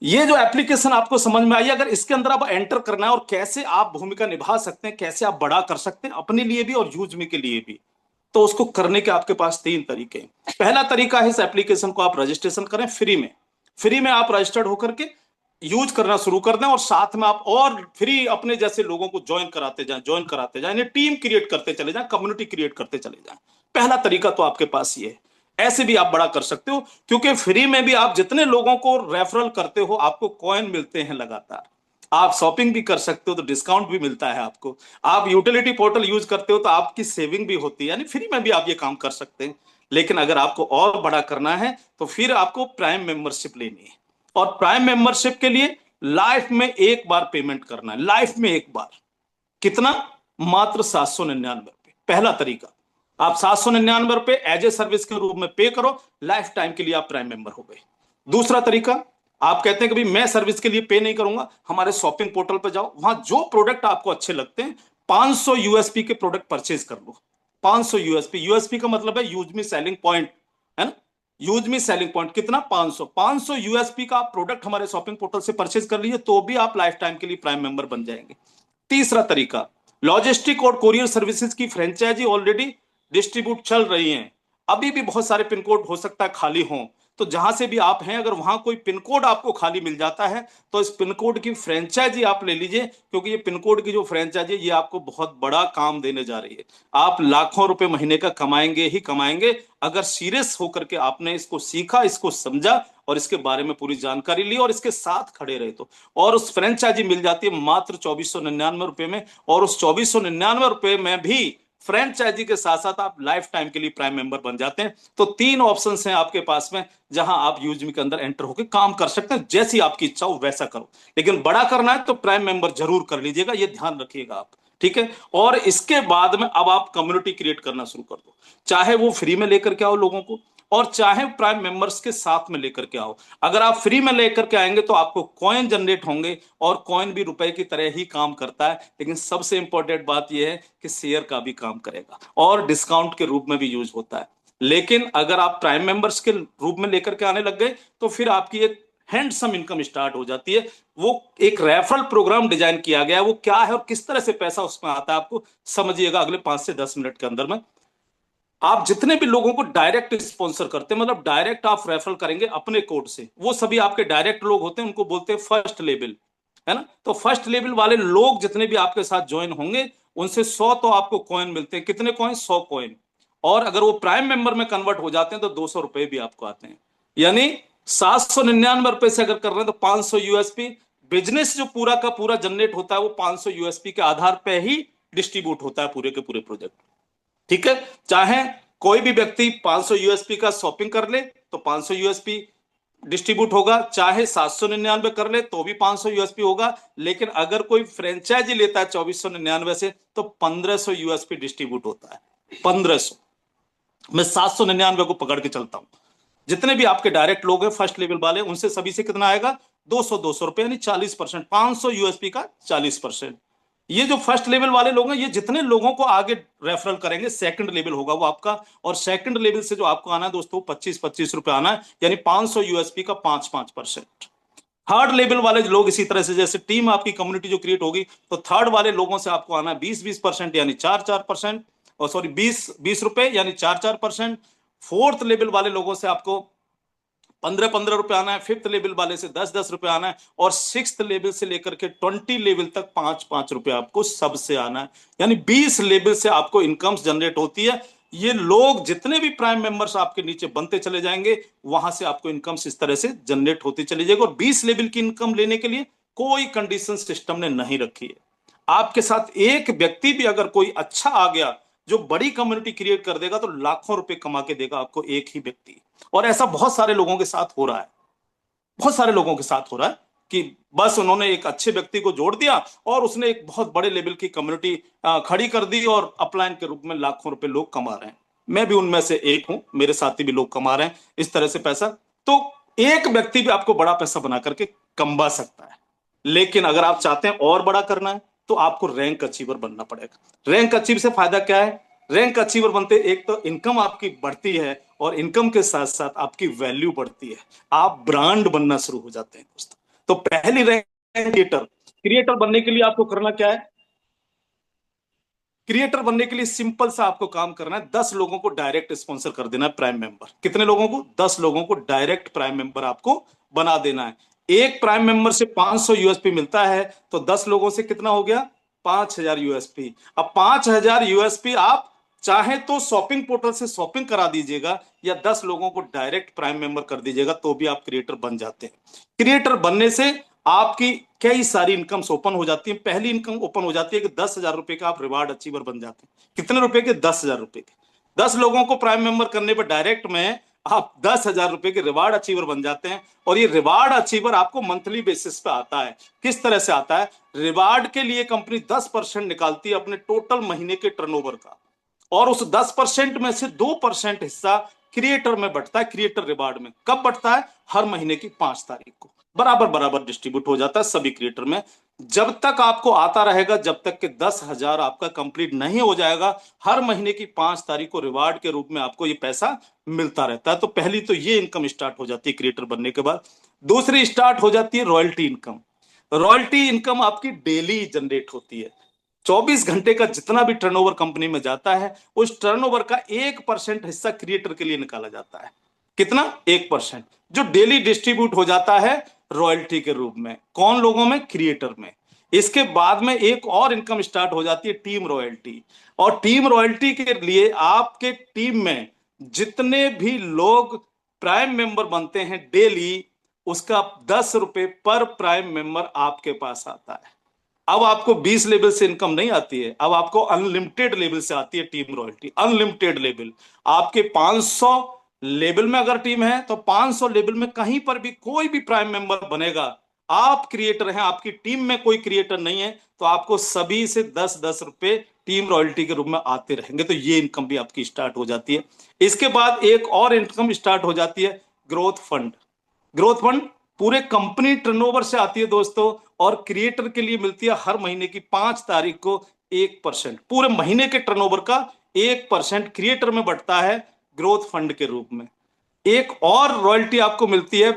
ये जो एप्लीकेशन आपको समझ में आई, अगर इसके अंदर आप एंटर करना है और कैसे आप भूमिका निभा सकते हैं, कैसे आप बड़ा कर सकते हैं अपने लिए भी और यूजमी के लिए भी, तो उसको करने के आपके पास 3 तरीके हैं। पहला तरीका है, इस एप्लीकेशन को आप रजिस्ट्रेशन करें फ्री में। फ्री में आप रजिस्टर्ड होकर के यूज करना शुरू कर दें, और साथ में आप और फ्री अपने जैसे लोगों को ज्वाइन कराते जाएं, टीम क्रिएट करते चले जाएं, कम्युनिटी क्रिएट करते चले जाएं। पहला तरीका तो आपके पास ये है। ऐसे भी आप बड़ा कर सकते हो, क्योंकि फ्री में भी आप जितने लोगों को रेफरल करते हो, आपको कॉइन मिलते हैं लगातार। आप शॉपिंग भी कर सकते हो तो डिस्काउंट भी मिलता है आपको। आप यूटिलिटी पोर्टल यूज करते हो तो आपकी सेविंग भी होती है, यानी फ्री में भी आप ये काम कर सकते हैं। लेकिन अगर आपको और बड़ा करना है तो फिर आपको प्राइम मेंबरशिप लेनी है, और प्राइम मेंबरशिप के लिए लाइफ में एक बार पेमेंट करना है। लाइफ में एक बार कितना? मात्र 799 रुपए। पहला तरीका, आप 799 रुपए एज ए सर्विस के रूप में पे करो, लाइफ टाइम के लिए आप प्राइम मेंबर हो गए। दूसरा तरीका, आप कहते हैं कि भाई मैं सर्विस के लिए पे नहीं करूंगा, हमारे शॉपिंग पोर्टल पर जाओ, वहां जो प्रोडक्ट आपको अच्छे लगते हैं 500 यूएसपी के प्रोडक्ट परचेज कर लो। 500 यूएसपी, यूएसपी का मतलब है यूज मी सेलिंग पॉइंट, है ना। यूज मी सेलिंग पॉइंट कितना? 500 यूएसपी का आप प्रोडक्ट हमारे शॉपिंग पोर्टल से परचेज कर लीजिए, तो भी आप लाइफ टाइम के लिए प्राइम मेंबर बन जाएंगे। तीसरा तरीका, लॉजिस्टिक और कोरियर सर्विसेज की फ्रेंचाइजी ऑलरेडी डिस्ट्रीब्यूट चल रही हैं। अभी भी बहुत सारे पिन कोड हो सकता है खाली हों, तो जहां से भी आप हैं, अगर वहां कोई पिन कोड आपको खाली मिल जाता है तो इस पिन कोड की फ्रेंचाइजी आप ले लीजिए, क्योंकि ये पिन कोड की जो फ्रेंचाइजी ये आपको बहुत बड़ा काम देने जा रही है। आप लाखों रुपए महीने का कमाएंगे ही कमाएंगे अगर सीरियस होकर के आपने इसको सीखा, इसको समझा और इसके बारे में पूरी जानकारी ली और इसके साथ खड़े रहे तो। और उस फ्रेंचाइजी मिल जाती है मात्र 2499 में, और उस 2499 में भी फ्रेंचाइजी के साथ साथ आप लाइफ टाइम के लिए प्राइम मेंबर बन जाते हैं। तो 3 ऑप्शंस हैं आपके पास में जहां आप यूजमी के अंदर एंटर होकर काम कर सकते हैं। जैसी आपकी इच्छा हो वैसा करो, लेकिन बड़ा करना है तो प्राइम मेंबर जरूर कर लीजिएगा, ये ध्यान रखिएगा आप, ठीक है। और इसके बाद में अब आप कम्युनिटी क्रिएट करना शुरू कर दो, चाहे वो फ्री में लेकर के आओ लोगों को और चाहे प्राइम मेंबर्स के साथ में लेकर के आओ। अगर आप फ्री में लेकर के आएंगे तो आपको कॉइन जनरेट होंगे और कॉइन भी रुपए की तरह ही काम करता है, लेकिन सबसे इंपॉर्टेंट बात यह है कि शेयर का भी काम करेगा और डिस्काउंट के रूप में भी यूज होता है। लेकिन अगर आप प्राइम मेंबर्स के रूप में लेकर के आने लग गए तो फिर आपकी एक हैंडसम इनकम स्टार्ट हो जाती है। वो एक रेफरल प्रोग्राम डिजाइन किया गया है, वो क्या है और किस तरह से पैसा उसमें आता है आपको समझिएगा अगले 5 से 10 मिनट के अंदर में। आप जितने भी लोगों को डायरेक्ट स्पॉन्सर करते हैं, मतलब डायरेक्ट आप रेफरल करेंगे अपने कोड से, वो सभी आपके डायरेक्ट लोग होते हैं, उनको बोलते हैं फर्स्ट लेवल, है ना। तो फर्स्ट लेवल वाले लोग जितने भी आपके साथ ज्वाइन होंगे उनसे 100 तो आपको कॉइन मिलते हैं। कितने कॉइन? 100 कॉइन। और अगर वो प्राइम मेंबर में कन्वर्ट हो जाते हैं तो 200 रुपए भी आपको आते हैं। यानी 799 रुपए से अगर कर रहे हैं तो 500 यूएसपी। बिजनेस जो पूरा का पूरा जनरेट होता है वो 500 यूएसपी के आधार पर ही डिस्ट्रीब्यूट होता है पूरे के पूरे प्रोजेक्ट, ठीक है। चाहे कोई भी व्यक्ति 500 यूएसपी का शॉपिंग कर ले तो 500 यूएसपी डिस्ट्रीब्यूट होगा, चाहे 799 कर ले तो भी 500 यूएसपी होगा। लेकिन अगर कोई फ्रेंचाइजी लेता है 2499 से तो 1500 यूएसपी डिस्ट्रीब्यूट होता है। 1500, मैं 799 को पकड़ के चलता हूं। जितने भी आपके डायरेक्ट लोग हैं फर्स्ट लेवल वाले, उनसे सभी से कितना आएगा? 200 रुपए, यानी 40%। 500 यूएसपी का 40%। ये जो फर्स्ट लेवल वाले लोग हैं ये जितने लोगों को आगे रेफरल करेंगे, सेकंड लेवल होगा वो आपका। और सेकंड लेवल से जो आपको आना है दोस्तों 25-25 रुपए आना है, यानी 500 यूएसपी का 5-5%। थर्ड लेवल वाले लोग इसी तरह से, जैसे टीम आपकी कम्युनिटी जो क्रिएट होगी तो थर्ड वाले लोगों से आपको आना है 20-20%, यानी 4-4%, और सॉरी 20 रुपए यानी 4-4%। फोर्थ लेवल वाले लोगों से आपको 15-15 रुपए आना है, फिफ्थ लेवल वाले से 10-10 रुपए आना है, और सिक्स्थ लेवल से लेकर के 20 लेवल तक 5-5 रुपए आपको सबसे आना है। यानी 20 लेवल से आपको इनकम्स जनरेट होती है। ये लोग जितने भी प्राइम मेंबर्स आपके नीचे बनते चले जाएंगे वहां से आपको इनकम्स इस तरह से जनरेट होती चली जाएगी। और 20 लेवल की इनकम लेने के लिए कोई कंडीशन सिस्टम ने नहीं रखी है। आपके साथ एक व्यक्ति भी अगर कोई अच्छा आ गया जो बड़ी कम्युनिटी क्रिएट कर देगा तो लाखों रुपए कमा के देगा आपको एक ही व्यक्ति। और ऐसा बहुत सारे लोगों के साथ हो रहा है, बहुत सारे लोगों के साथ हो रहा है कि बस उन्होंने एक अच्छे व्यक्ति को जोड़ दिया और उसने एक बहुत बड़े लेवल की कम्युनिटी खड़ी कर दी और अपलाइन के रूप में लाखों रुपए लोग कमा रहे हैं। मैं भी उनमें से एक हूं, मेरे साथी भी लोग कमा रहे हैं इस तरह से पैसा। तो एक व्यक्ति भी आपको बड़ा पैसा बना करके कमा सकता है। लेकिन अगर आप चाहते हैं और बड़ा करना है तो आपको रैंक अचीवर बनना पड़ेगा। रैंक अचीव से फायदा क्या है? रैंक अचीवर बनते एक तो इनकम आपकी बढ़ती है और इनकम के साथ साथ आपकी वैल्यू बढ़ती है, आप ब्रांड बनना शुरू हो जाते हैं दोस्तों। तो पहली रैंक क्रिएटर बनने के लिए आपको करना क्या है? क्रिएटर बनने के लिए सिंपल सा आपको काम करना है, 10 लोगों को डायरेक्ट स्पॉन्सर कर देना है प्राइम मेंबर। कितने लोगों को? 10 लोगों को डायरेक्ट प्राइम मेंबर आपको बना देना है। एक प्राइम मेंबर से 500 यूएसपी मिलता है तो 10 लोगों से कितना हो गया? 5000 यूएसपी। अब 5000 यूएसपी आप चाहे तो शॉपिंग पोर्टल से शॉपिंग करा दीजिएगा या 10 लोगों को डायरेक्ट प्राइम मेंबर कर दीजिएगा तो भी आप क्रिएटर बन जाते हैं। क्रिएटर बनने से आपकी कई सारी इनकम्स ओपन हो जाती है। पहली इनकम ओपन हो जाती है कि 10,000 रुपए का आप रिवार्ड अचीवर बन जाते हैं। कितने रुपए के? 10,000 रुपए के। 10 लोगों को प्राइम मेंबर करने पर डायरेक्ट में आप 10,000 रुपए के रिवार्ड अचीवर बन जाते हैं। और ये रिवार्ड अचीवर आपको मंथली बेसिस पे आता है। किस तरह से आता है? रिवार्ड के लिए कंपनी 10% निकालती है अपने टोटल महीने के टर्नओवर का, और उस 10% में से 2% हिस्सा क्रिएटर में बढ़ता है। क्रिएटर रिवार्ड में कब बढ़ता है? हर महीने की 5 तारीख को बराबर बराबर डिस्ट्रीब्यूट हो जाता है सभी क्रिएटर में। जब तक आपको आता रहेगा, जब तक कि 10,000 आपका कंप्लीट नहीं हो जाएगा, हर महीने की 5 तारीख को रिवार्ड के रूप में आपको ये पैसा मिलता रहता है। तो पहली तो ये इनकम स्टार्ट हो जाती है क्रिएटर बनने के बाद। दूसरी स्टार्ट हो जाती है रॉयल्टी इनकम। रॉयल्टी इनकम आपकी डेली जनरेट होती है। 24 घंटे का जितना भी टर्नओवर कंपनी में जाता है उस टर्नओवर का 1% हिस्सा क्रिएटर के लिए निकाला जाता है। कितना? 1%, जो डेली डिस्ट्रीब्यूट हो जाता है रॉयल्टी के रूप में। कौन लोगों में? क्रिएटर में। इसके बाद में एक और इनकम स्टार्ट हो जाती है, टीम रॉयल्टी। और टीम रॉयल्टी के लिए आपके टीम में जितने भी लोग प्राइम मेंबर बनते हैं डेली, उसका 10 रुपए पर प्राइम मेंबर आपके पास आता है। अब आपको 20 लेवल से इनकम नहीं आती है, अब आपको अनलिमिटेड लेवल से आती है टीम रॉयल्टी। अनलिमिटेड लेवल, आपके 500 लेवल में अगर टीम है तो 500 लेवल में कहीं पर भी कोई भी प्राइम मेंबर बनेगा, आप क्रिएटर हैं, आपकी टीम में कोई क्रिएटर नहीं है, तो आपको सभी से 10-10 रुपए टीम रॉयल्टी के रूप में आते रहेंगे। तो ये इनकम भी आपकी स्टार्ट हो जाती है। इसके बाद एक और इनकम स्टार्ट हो जाती है, ग्रोथ फंड। ग्रोथ फंड पूरे कंपनी टर्नओवर से आती है दोस्तों, और क्रिएटर के लिए मिलती है हर महीने की 5 तारीख को 1%। पूरे महीने के टर्नओवर का 1% क्रिएटर में बढ़ता है ग्रोथ फंड के रूप में। एक और रॉयल्टी आपको मिलती है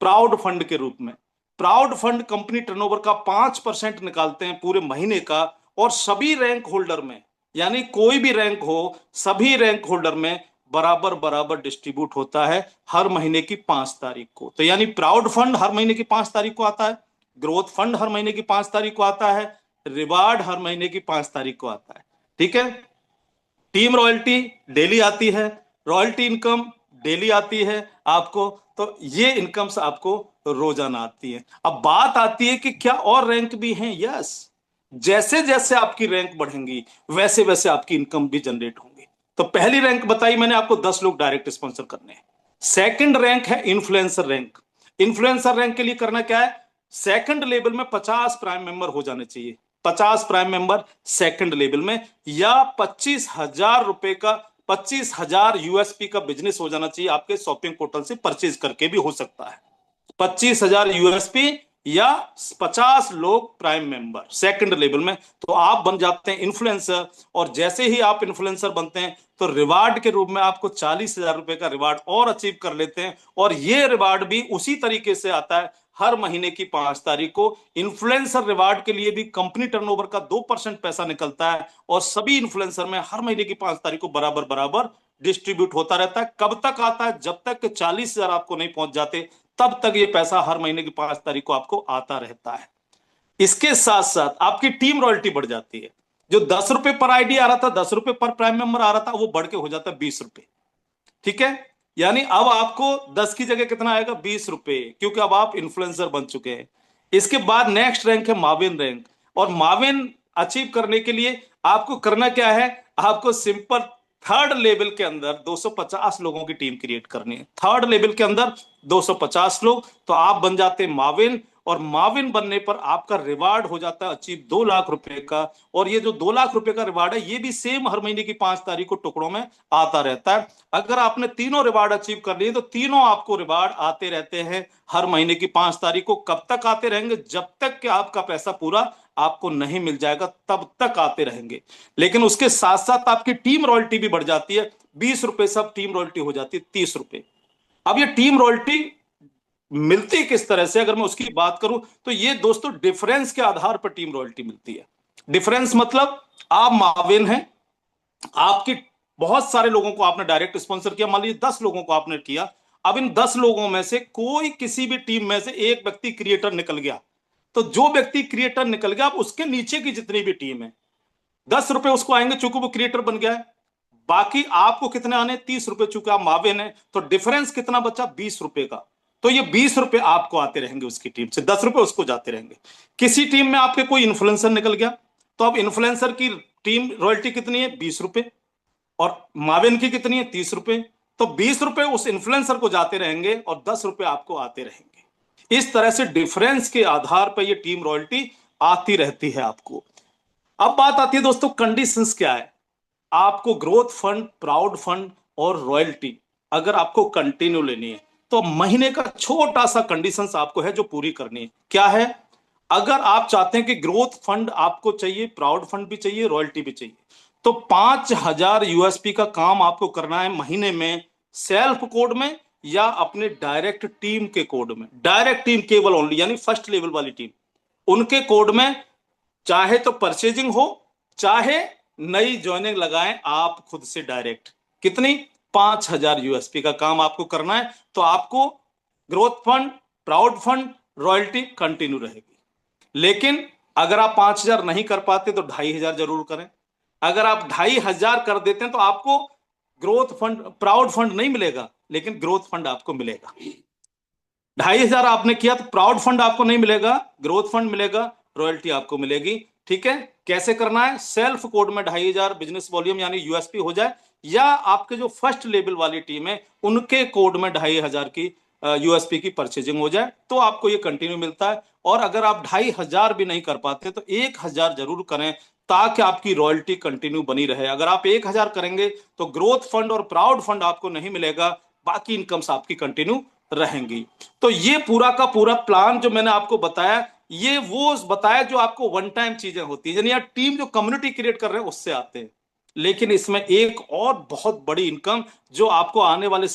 प्राउड फंड के रूप में। प्राउड फंड कंपनी टर्नओवर का 5% निकालते हैं पूरे महीने का, और सभी रैंक होल्डर में, यानी कोई भी रैंक हो, सभी रैंक होल्डर में बराबर बराबर डिस्ट्रीब्यूट होता है हर महीने की 5 तारीख को। तो यानी प्राउड फंड हर महीने की 5 तारीख को आता है, ग्रोथ फंड हर महीने की 5 तारीख को आता है, रिवार्ड हर महीने की 5 तारीख को आता है। ठीक है, टीम रॉयल्टी डेली आती है, रॉयल्टी इनकम डेली आती है आपको, तो ये इनकम्स आपको रोजाना आती है। अब बात आती है कि क्या और रैंक भी हैं? यस, जैसे जैसे आपकी रैंक बढ़ेंगी वैसे वैसे आपकी इनकम भी जनरेट होंगी। तो पहली रैंक बताई मैंने आपको, 10 लोग डायरेक्ट स्पॉन्सर करने हैं। सेकंड रैंक है इन्फ्लुएंसर रैंक। इन्फ्लुएंसर रैंक के लिए करना क्या है? सेकंड लेवल में 50 प्राइम मेंबर हो जाने चाहिए। 50 प्राइम मेंबर सेकंड लेवल में, या 25,000 रुपए का, 25,000 यूएसपी का बिजनेस हो जाना चाहिए आपके शॉपिंग पोर्टल से परचेज करके भी हो सकता है। 25,000 यूएसपी या 50 लोग प्राइम मेंबर सेकंड लेवल में, तो आप बन जाते हैं इन्फ्लुएंसर। और जैसे ही आप इन्फ्लुएंसर बनते हैं तो रिवार्ड के रूप में आपको 40,000 रुपए का रिवार्ड और अचीव कर लेते हैं। और ये रिवार्ड भी उसी तरीके से आता है हर महीने की 5 तारीख को। इन्फ्लुएंसर रिवार्ड के लिए भी कंपनी टर्नओवर का 2% पैसा निकलता है, और सभी इन्फ्लुएंसर में हर महीने की 5 तारीख को बराबर बराबर डिस्ट्रीब्यूट होता रहता है। कब तक आता है? जब तक 40,000 आपको नहीं पहुंच जाते, तब तक ये पैसा हर महीने की 5 तारीख को आपको आता रहता है। इसके साथ साथ आपकी टीम रॉयल्टी बढ़ जाती है। जो 10 रुपए पर आईडी आ रहा था, 10 रुपए पर प्राइम मेंबर आ रहा था, वो बढ़ के हो जाता है 20 रुपए। ठीक है, यानी अब आपको 10 की जगह कितना आएगा? 20 रुपए, क्योंकि अब आप इन्फ्लुएंसर बन चुके हैं। इसके बाद नेक्स्ट रैंक है माविन रैंक। और माविन अचीव करने के लिए आपको करना क्या है? आपको सिंपल थर्ड लेवल के अंदर 250 लोगों की टीम क्रिएट करनी है। थर्ड लेवल के अंदर 250 लोग, तो आप बन जाते हैं माविन। और माविन बनने पर आपका रिवार्ड हो जाता है अचीव 2 लाख रुपए का। और ये जो 2 लाख रुपए का रिवार्ड है, ये भी सेम हर महीने की 5 तारीख को टुकड़ों में आता रहता है। अगर आपने तीनों रिवार्ड अचीव कर लिए तो तीनों आपको रिवार्ड आते रहते हैं हर महीने की 5 तारीख को। कब तक आते रहेंगे? जब तक कि आपका पैसा पूरा आपको नहीं मिल जाएगा, तब तक आते रहेंगे। लेकिन उसके साथ साथ आपकी टीम रॉयल्टी भी बढ़ जाती है। 20 रुपए सब टीम रॉयल्टी हो जाती है 30 रुपए। अब ये टीम रॉयल्टी मिलती किस तरह से, अगर मैं उसकी बात करूं तो ये दोस्तों डिफरेंस के आधार पर टीम रॉयल्टी मिलती है। डिफरेंस मतलब आप माविन हैं, आपकी बहुत सारे लोगों को आपने डायरेक्ट स्पॉन्सर किया, मान लीजिए 10 लोगों को आपने किया। अब इन 10 लोगों में से कोई किसी भी टीम में से एक व्यक्ति क्रिएटर निकल गया, तो जो व्यक्ति क्रिएटर निकल गया, अब उसके नीचे की जितनी भी टीम है 10 रुपए उसको आएंगे, चूंकि वो क्रिएटर बन गया है। बाकी आपको कितने आने? 30 रुपए, चूंकि आप माविन है। तो डिफरेंस कितना बचा? 20 रुपए का। तो ये 20 रुपए आपको आते रहेंगे उसकी टीम से, 10 रुपए उसको जाते रहेंगे। किसी टीम में आपके कोई इन्फ्लुएंसर निकल गया, तो अब इन्फ्लुएंसर की टीम रॉयल्टी कितनी है? 20 रुपए। और माविन की कितनी है? 30 रुपए। तो 20 रुपए उस इन्फ्लुएंसर को जाते रहेंगे और 10 रुपए आपको आते रहेंगे। इस तरह से डिफरेंस के आधार पर ये टीम रॉयल्टी आती रहती है आपको। अब बात आती है दोस्तों, कंडीशंस क्या है? आपको ग्रोथ फंड, प्राउड फंड और रॉयल्टी अगर आपको कंटिन्यू लेनी है तो महीने का छोटा सा कंडीशंस आपको है जो पूरी करनी है। क्या है? अगर आप चाहते हैं कि ग्रोथ फंड आपको चाहिए, प्राउड फंड भी चाहिए, रॉयल्टी भी चाहिए, तो 5,000 यूएसपी का काम आपको करना है महीने में, सेल्फ कोड में या अपने डायरेक्ट टीम के कोड में। डायरेक्ट टीम केवल ओनली, यानी फर्स्ट लेवल वाली टीम, उनके कोड में, चाहे तो परचेजिंग हो, चाहे नई ज्वाइनिंग लगाएं आप खुद से डायरेक्ट। कितनी? 5,000 यूएसपी का काम आपको करना है। तो आपको growth fund, proud fund, royalty continue रहेगी। लेकिन अगर आप 5,000 नहीं कर पाते तो 2,500 जरूर करें। अगर आप 2,500 कर देते हैं तो आपको ग्रोथ फंड, प्राउड फंड नहीं मिलेगा, लेकिन ग्रोथ फंड आपको मिलेगा। 2,500 आपने किया तो प्राउड फंड आपको नहीं मिलेगा, ग्रोथ फंड मिलेगा, रॉयल्टी आपको मिलेगी। ठीक है, कैसे करना है? सेल्फ कोड में 2,500 बिजनेस वॉल्यूम यानी यूएसपी हो जाए, या आपके जो फर्स्ट लेवल वाली टीम है उनके कोड में 2,500 की यूएसपी की परचेजिंग हो जाए तो आपको ये कंटिन्यू मिलता है। और अगर आप 2,500 भी नहीं कर पाते तो 1,000 जरूर करें ताकि आपकी रॉयल्टी कंटिन्यू बनी रहे। अगर आप 1,000 करेंगे तो ग्रोथ फंड और प्राउड फंड आपको नहीं मिलेगा, बाकी इनकम्स आपकी कंटिन्यू रहेंगी। तो ये पूरा का पूरा प्लान जो मैंने आपको बताया, ये वो बताया जो आपको वन टाइम चीजें होती है, यानी यार टीम जो कम्युनिटी क्रिएट कर रहे हैं उससे आते हैं। लेकिन इसमें एक और बहुत बड़ी इनकम जो आपको आने वाले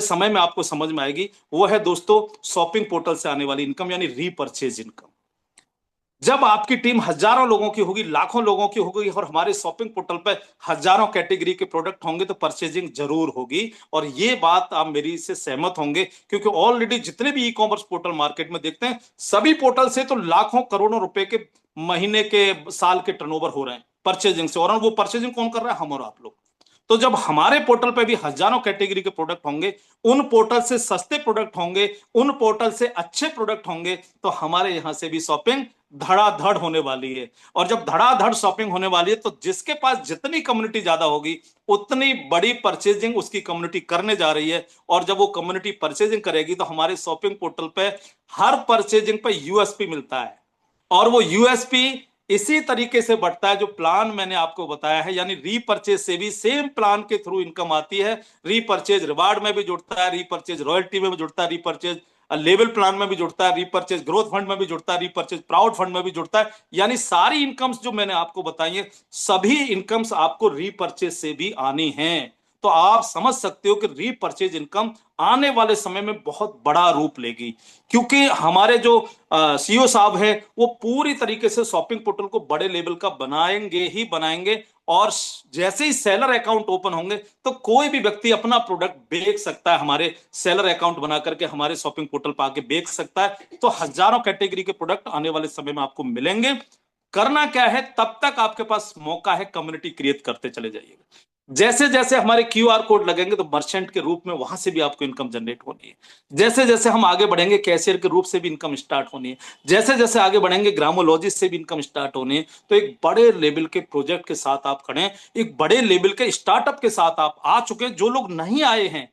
समय में आपको समझ में आएगी, वो है दोस्तों शॉपिंग पोर्टल से आने वाली इनकम, यानी रीपर्चेज इनकम। जब आपकी टीम हजारों लोगों की होगी, लाखों लोगों की होगी और हमारे शॉपिंग पोर्टल पे हजारों कैटेगरी के प्रोडक्ट होंगे तो परचेजिंग जरूर होगी। और ये बात आप मेरी से सहमत होंगे, क्योंकि ऑलरेडी जितने भी ई कॉमर्स पोर्टल मार्केट में देखते हैं, सभी पोर्टल से तो लाखों करोड़ों रुपए के महीने के, साल के टर्नओवर हो रहे हैं परचेजिंग से। और वो परचेजिंग कौन कर रहा है? हम और आप लोग। तो जब हमारे पोर्टल पे भी हजारों कैटेगरी के प्रोडक्ट होंगे, उन पोर्टल से सस्ते प्रोडक्ट होंगे, उन पोर्टल से अच्छे प्रोडक्ट होंगे, तो हमारे यहां से भी शॉपिंग धड़ाधड़ होने वाली है। और जब धड़ाधड़ शॉपिंग होने वाली है तो जिसके पास जितनी कम्युनिटी ज्यादा होगी उतनी बड़ी परचेजिंग उसकी कम्युनिटी करने जा रही है। और जब वो कम्युनिटी परचेजिंग करेगी तो हमारे शॉपिंग पोर्टल पे हर परचेजिंग पे यूएसपी मिलता है। और वो यूएसपी इसी तरीके से बढ़ता है जो प्लान मैंने आपको बताया है, यानी रीपर्चेज से भी सेम प्लान के थ्रू इनकम आती है। रीपर्चेज रिवार्ड में भी जुड़ता है, रीपर्चेज रॉयल्टी में भी जुड़ता है, रीपर्चेज लेवल प्लान में भी जुड़ता है, रीपर्चेज ग्रोथ फंड में भी जुड़ता है, रीपर्चेज प्राउड फंड में भी जुड़ता है। यानी सारी इनकम्स जो मैंने आपको बताई है, सभी इनकम्स आपको रीपर्चेज से भी आनी है। तो आप समझ सकते हो कि रीपर्चेज इनकम आने वाले समय में बहुत बड़ा रूप लेगी, क्योंकि हमारे जो सीईओ साहब हैं वो पूरी तरीके से शॉपिंग पोर्टल को बड़े लेवल का बनाएंगे ही बनाएंगे। और जैसे ही सेलर अकाउंट ओपन होंगे तो कोई भी व्यक्ति अपना प्रोडक्ट बेच सकता है, हमारे सेलर अकाउंट बना करके हमारे शॉपिंग पोर्टल पर आके बेच सकता है। तो हजारों कैटेगरी के प्रोडक्ट आने वाले समय में आपको मिलेंगे। करना क्या है? तब तक आपके पास मौका है, कम्युनिटी क्रिएट करते चले जाइएगा। जैसे जैसे हमारे क्यूआर कोड लगेंगे तो मर्चेंट के रूप में वहां से भी आपको इनकम जनरेट होनी है। जैसे जैसे हम आगे बढ़ेंगे कैशियर के रूप से भी इनकम स्टार्ट होनी है। जैसे जैसे आगे बढ़ेंगे ग्रामोलॉजिस्ट से भी इनकम स्टार्ट होनी है। तो एक बड़े लेवल के प्रोजेक्ट के साथ आप खड़े, एक बड़े लेवल के स्टार्टअप के साथ आप आ चुके। जो लोग नहीं आए हैं,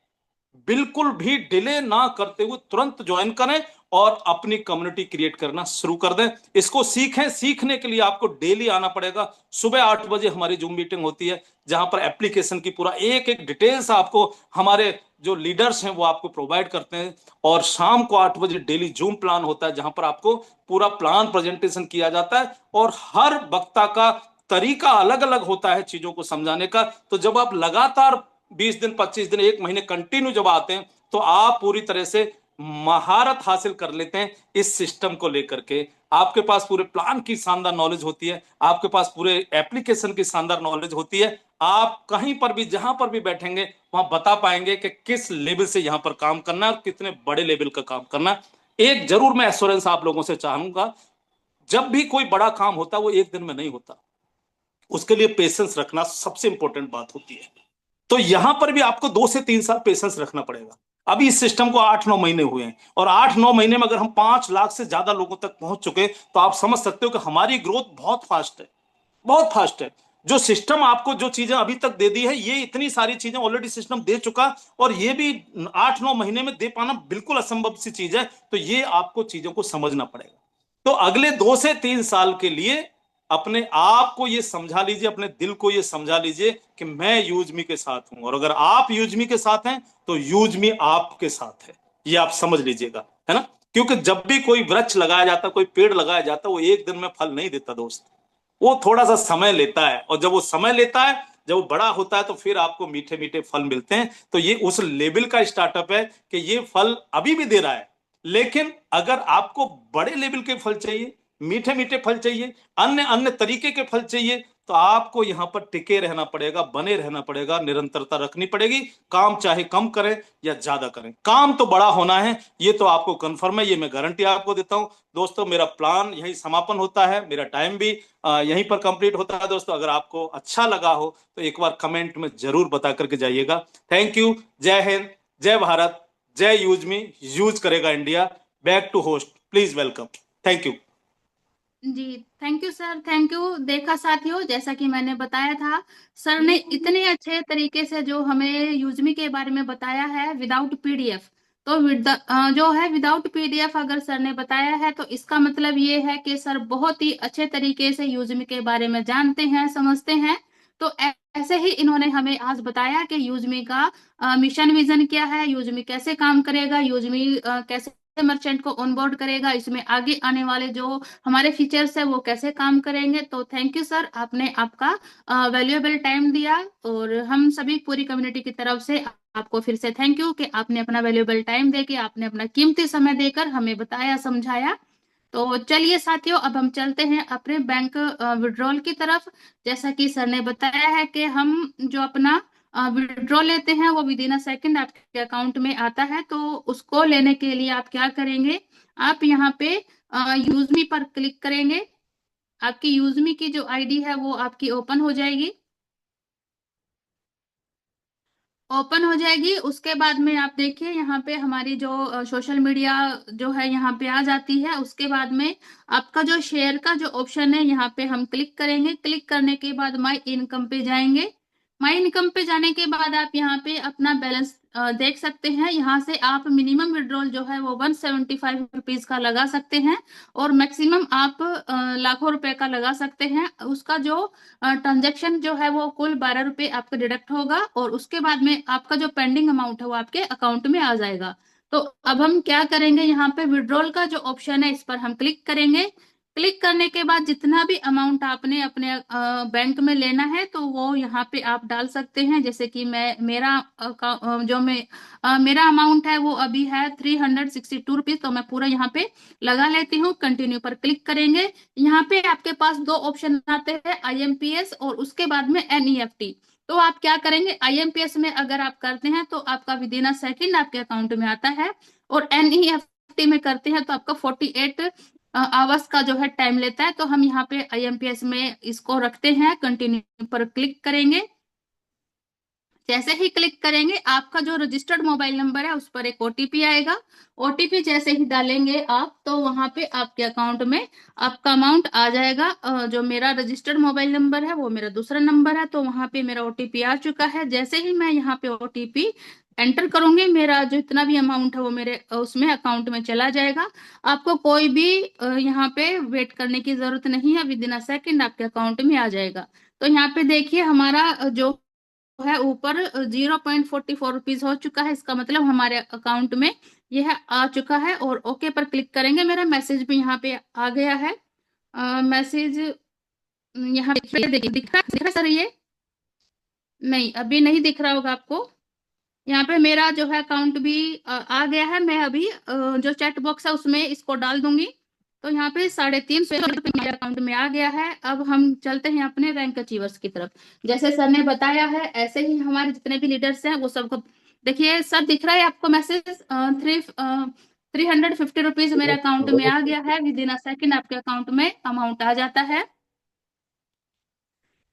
बिल्कुल भी डिले ना करते हुए तुरंत ज्वाइन करें और अपनी कम्युनिटी क्रिएट करना शुरू कर दें। इसको सीखें। सीखने के लिए आपको डेली आना पड़ेगा। सुबह 8 बजे हमारी जूम मीटिंग होती है, जहां पर एप्लीकेशन की पूरा एक एक डिटेल्स आपको हमारे जो लीडर्स हैं वो आपको प्रोवाइड करते हैं। और शाम को 8 बजे डेली जूम प्लान होता है, जहां पर आपको पूरा प्लान प्रेजेंटेशन किया जाता है। और हर वक्ता का तरीका अलग अलग होता है चीजों को समझाने का। तो जब आप लगातार 20 दिन, 25 दिन, 1 महीने कंटिन्यू जब आते हैं तो आप पूरी तरह से महारत हासिल कर लेते हैं इस सिस्टम को लेकर के। आपके पास पूरे प्लान की शानदार नॉलेज होती है, आपके पास पूरे एप्लीकेशन की शानदार नॉलेज होती है। आप कहीं पर भी, जहां पर भी बैठेंगे वहां बता पाएंगे कि किस लेवल से यहां पर काम करना है और कितने बड़े लेवल का काम करना है। एक जरूर मैं एश्योरेंस आप लोगों से चाहूंगा, जब भी कोई बड़ा काम होता है वो एक दिन में नहीं होता, उसके लिए पेशेंस रखना सबसे इंपॉर्टेंट बात होती है। तो यहां पर भी आपको 2 से 3 साल पेशेंस रखना पड़ेगा। अभी इस सिस्टम को 8-9 महीने हुए हैं, और 8-9 महीने में अगर हम 5 लाख से ज्यादा लोगों तक पहुंच चुके तो आप समझ सकते हो कि हमारी ग्रोथ बहुत फास्ट है, बहुत फास्ट है। जो सिस्टम आपको जो चीजें अभी तक दे दी है, ये इतनी सारी चीजें ऑलरेडी सिस्टम दे चुका, और ये भी 8-9 महीने में दे पाना बिल्कुल असंभव सी चीज है। तो ये आपको चीजों को समझना पड़ेगा। तो अगले 2 से 3 साल के लिए अपने आप को ये समझा लीजिए, अपने दिल को ये समझा लीजिए कि मैं यूजमी के साथ हूं, और अगर आप यूजमी के साथ हैं तो यूजमी आपके साथ है। ये आप समझ लीजिएगा, है ना। क्योंकि जब भी कोई वृक्ष लगाया जाता, कोई पेड़ लगाया जाता, वो एक दिन में फल नहीं देता दोस्त, वो थोड़ा सा समय लेता है। और जब वो समय लेता है, जब वो बड़ा होता है, तो फिर आपको मीठे मीठे फल मिलते हैं। तो ये उस लेवल का स्टार्टअप है कि ये फल अभी भी दे रहा है। लेकिन अगर आपको बड़े लेवल के फल चाहिए, मीठे मीठे फल चाहिए, अन्य अन्य तरीके के फल चाहिए, तो तो आपको यहाँ पर टिके रहना पड़ेगा, बने रहना पड़ेगा, निरंतरता रखनी पड़ेगी। काम चाहे कम करें या ज्यादा करें, काम तो बड़ा होना है, ये तो आपको कंफर्म है, ये मैं गारंटी आपको देता हूं। दोस्तों मेरा प्लान यही समापन होता है, मेरा टाइम भी यहीं पर कंप्लीट होता है। दोस्तों अगर आपको अच्छा लगा हो तो एक बार कमेंट में जरूर बता करके जाइएगा। Thank you. जय हिंद, जय भारत, जय यूज मी, यूज करेगा India. Back to host, please welcome. Thank you जी, thank you sir, thank you. देखा साथियों, जैसा कि मैंने बताया था, सर ने इतने अच्छे तरीके से जो हमें यूजमी के बारे में बताया है विदाउट पीडीएफ। तो जो है विदाउट पीडीएफ अगर सर ने बताया है तो इसका मतलब ये है कि सर बहुत ही अच्छे तरीके से यूजमी के बारे में जानते हैं, समझते हैं। तो ऐसे ही इन्होंने हमें आज बताया कि यूजमी का मिशन विजन क्या है, यूजमी कैसे काम करेगा, यूजमी कैसे मर्चेंट को ऑनबोर्ड करेगा, इसमें आगे आने वाले जो हमारे फीचर्स है वो कैसे काम करेंगे। तो थैंक यू सर, आपने आपका वैल्यूएबल टाइम दिया, और हम सभी पूरी कम्युनिटी की तरफ से आपको फिर से थैंक यू कि आपने अपना वैल्यूएबल टाइम देके, आपने अपना कीमती समय देकर हमें बताया, समझाया। तो चलिए साथियों, अब हम चलते हैं अपने बैंक विड्रॉल की तरफ। जैसा कि सर ने बताया है कि हम जो अपना विड्रॉ लेते हैं वो विद इन अ सेकेंड आपके अकाउंट में आता है। तो उसको लेने के लिए आप क्या करेंगे, आप यहाँ पे यूजमी पर क्लिक करेंगे। आपकी यूजमी की जो आईडी है वो आपकी ओपन हो जाएगी। ओपन हो जाएगी, उसके बाद में आप देखिए यहाँ पे हमारी जो सोशल मीडिया जो है यहाँ पे आ जाती है। उसके बाद में आपका जो शेयर का जो ऑप्शन है यहाँ पे हम क्लिक करेंगे। क्लिक करने के बाद माई इनकम पे जाएंगे। माई इनकम पे जाने के बाद आप यहाँ पे अपना बैलेंस देख सकते हैं। यहाँ से आप मिनिमम विड्रॉल जो है वो 175 रुपीज का लगा सकते हैं, और मैक्सिमम आप लाखों रुपए का लगा सकते हैं। उसका जो ट्रांजैक्शन जो है वो कुल 12 रुपए आपका डिडक्ट होगा, और उसके बाद में आपका जो पेंडिंग अमाउंट है वो आपके अकाउंट में आ जाएगा। तो अब हम क्या करेंगे, यहाँ पे विड्रॉल का जो ऑप्शन है इस पर हम क्लिक करेंगे। क्लिक करने के बाद जितना भी अमाउंट आपने अपने बैंक में लेना है तो वो यहाँ पे आप डाल सकते हैं। जैसे कि मैं मेरा मेरा अमाउंट है वो अभी है 362 रुपीज, तो मैं पूरा यहाँ पे लगा लेती हूँ। कंटिन्यू पर क्लिक करेंगे। यहाँ पे आपके पास दो ऑप्शन आते हैं, आईएमपीएस और उसके बाद में एनईएफटी। तो आप क्या करेंगे, आईएमपीएस में अगर आप करते हैं तो आपका विद इन अ सेकेंड आपके अकाउंट में आता है, और एनईएफटी में करते हैं तो आपका 48 आवर्स का जो है टाइम लेता है। तो हम यहाँ पे आईएमपीएस में इसको रखते हैं। कंटिन्यू पर क्लिक करेंगे। जैसे ही क्लिक करेंगे आपका जो रजिस्टर्ड मोबाइल नंबर है उस पर एक ओटीपी आएगा। ओटीपी जैसे ही डालेंगे आप, तो वहां पे आपके अकाउंट में आपका अमाउंट आ जाएगा। जो मेरा रजिस्टर्ड मोबाइल नंबर है वो मेरा दूसरा नंबर है, तो वहां पे मेरा ओटीपी आ चुका है। जैसे ही मैं यहाँ पे ओटीपी एंटर करूंगी, मेरा जो इतना भी अमाउंट है वो मेरे उसमें अकाउंट में चला जाएगा। आपको कोई भी यहाँ पे वेट करने की जरूरत नहीं है, विद इन अ सेकेंड आपके अकाउंट में आ जाएगा। तो यहाँ पे देखिए हमारा जो है ऊपर 0.44 रुपीज हो चुका है। इसका मतलब हमारे अकाउंट में यह आ चुका है, और ओके पर क्लिक करेंगे। मेरा मैसेज भी यहाँ पे आ गया है। मैसेज यहाँ पे दिख रहा है सर? ये नहीं, अभी नहीं दिख रहा होगा आपको। यहाँ पे मेरा जो है अकाउंट भी आ गया है। मैं अभी जो चैट बॉक्स है उसमें इसको डाल दूंगी। तो यहाँ पे 350 रुपये मेरे अकाउंट में आ गया है। अब हम चलते हैं अपने रैंक अचीवर्स की तरफ। जैसे सर ने बताया है ऐसे ही हमारे जितने भी लीडर्स हैं वो सबको देखिए। सर दिख रहा है आपको मैसेज? 350 रुपीज मेरे अकाउंट में आ गया है। विद इन अ सेकेंड आपके अकाउंट में अमाउंट आ जाता है।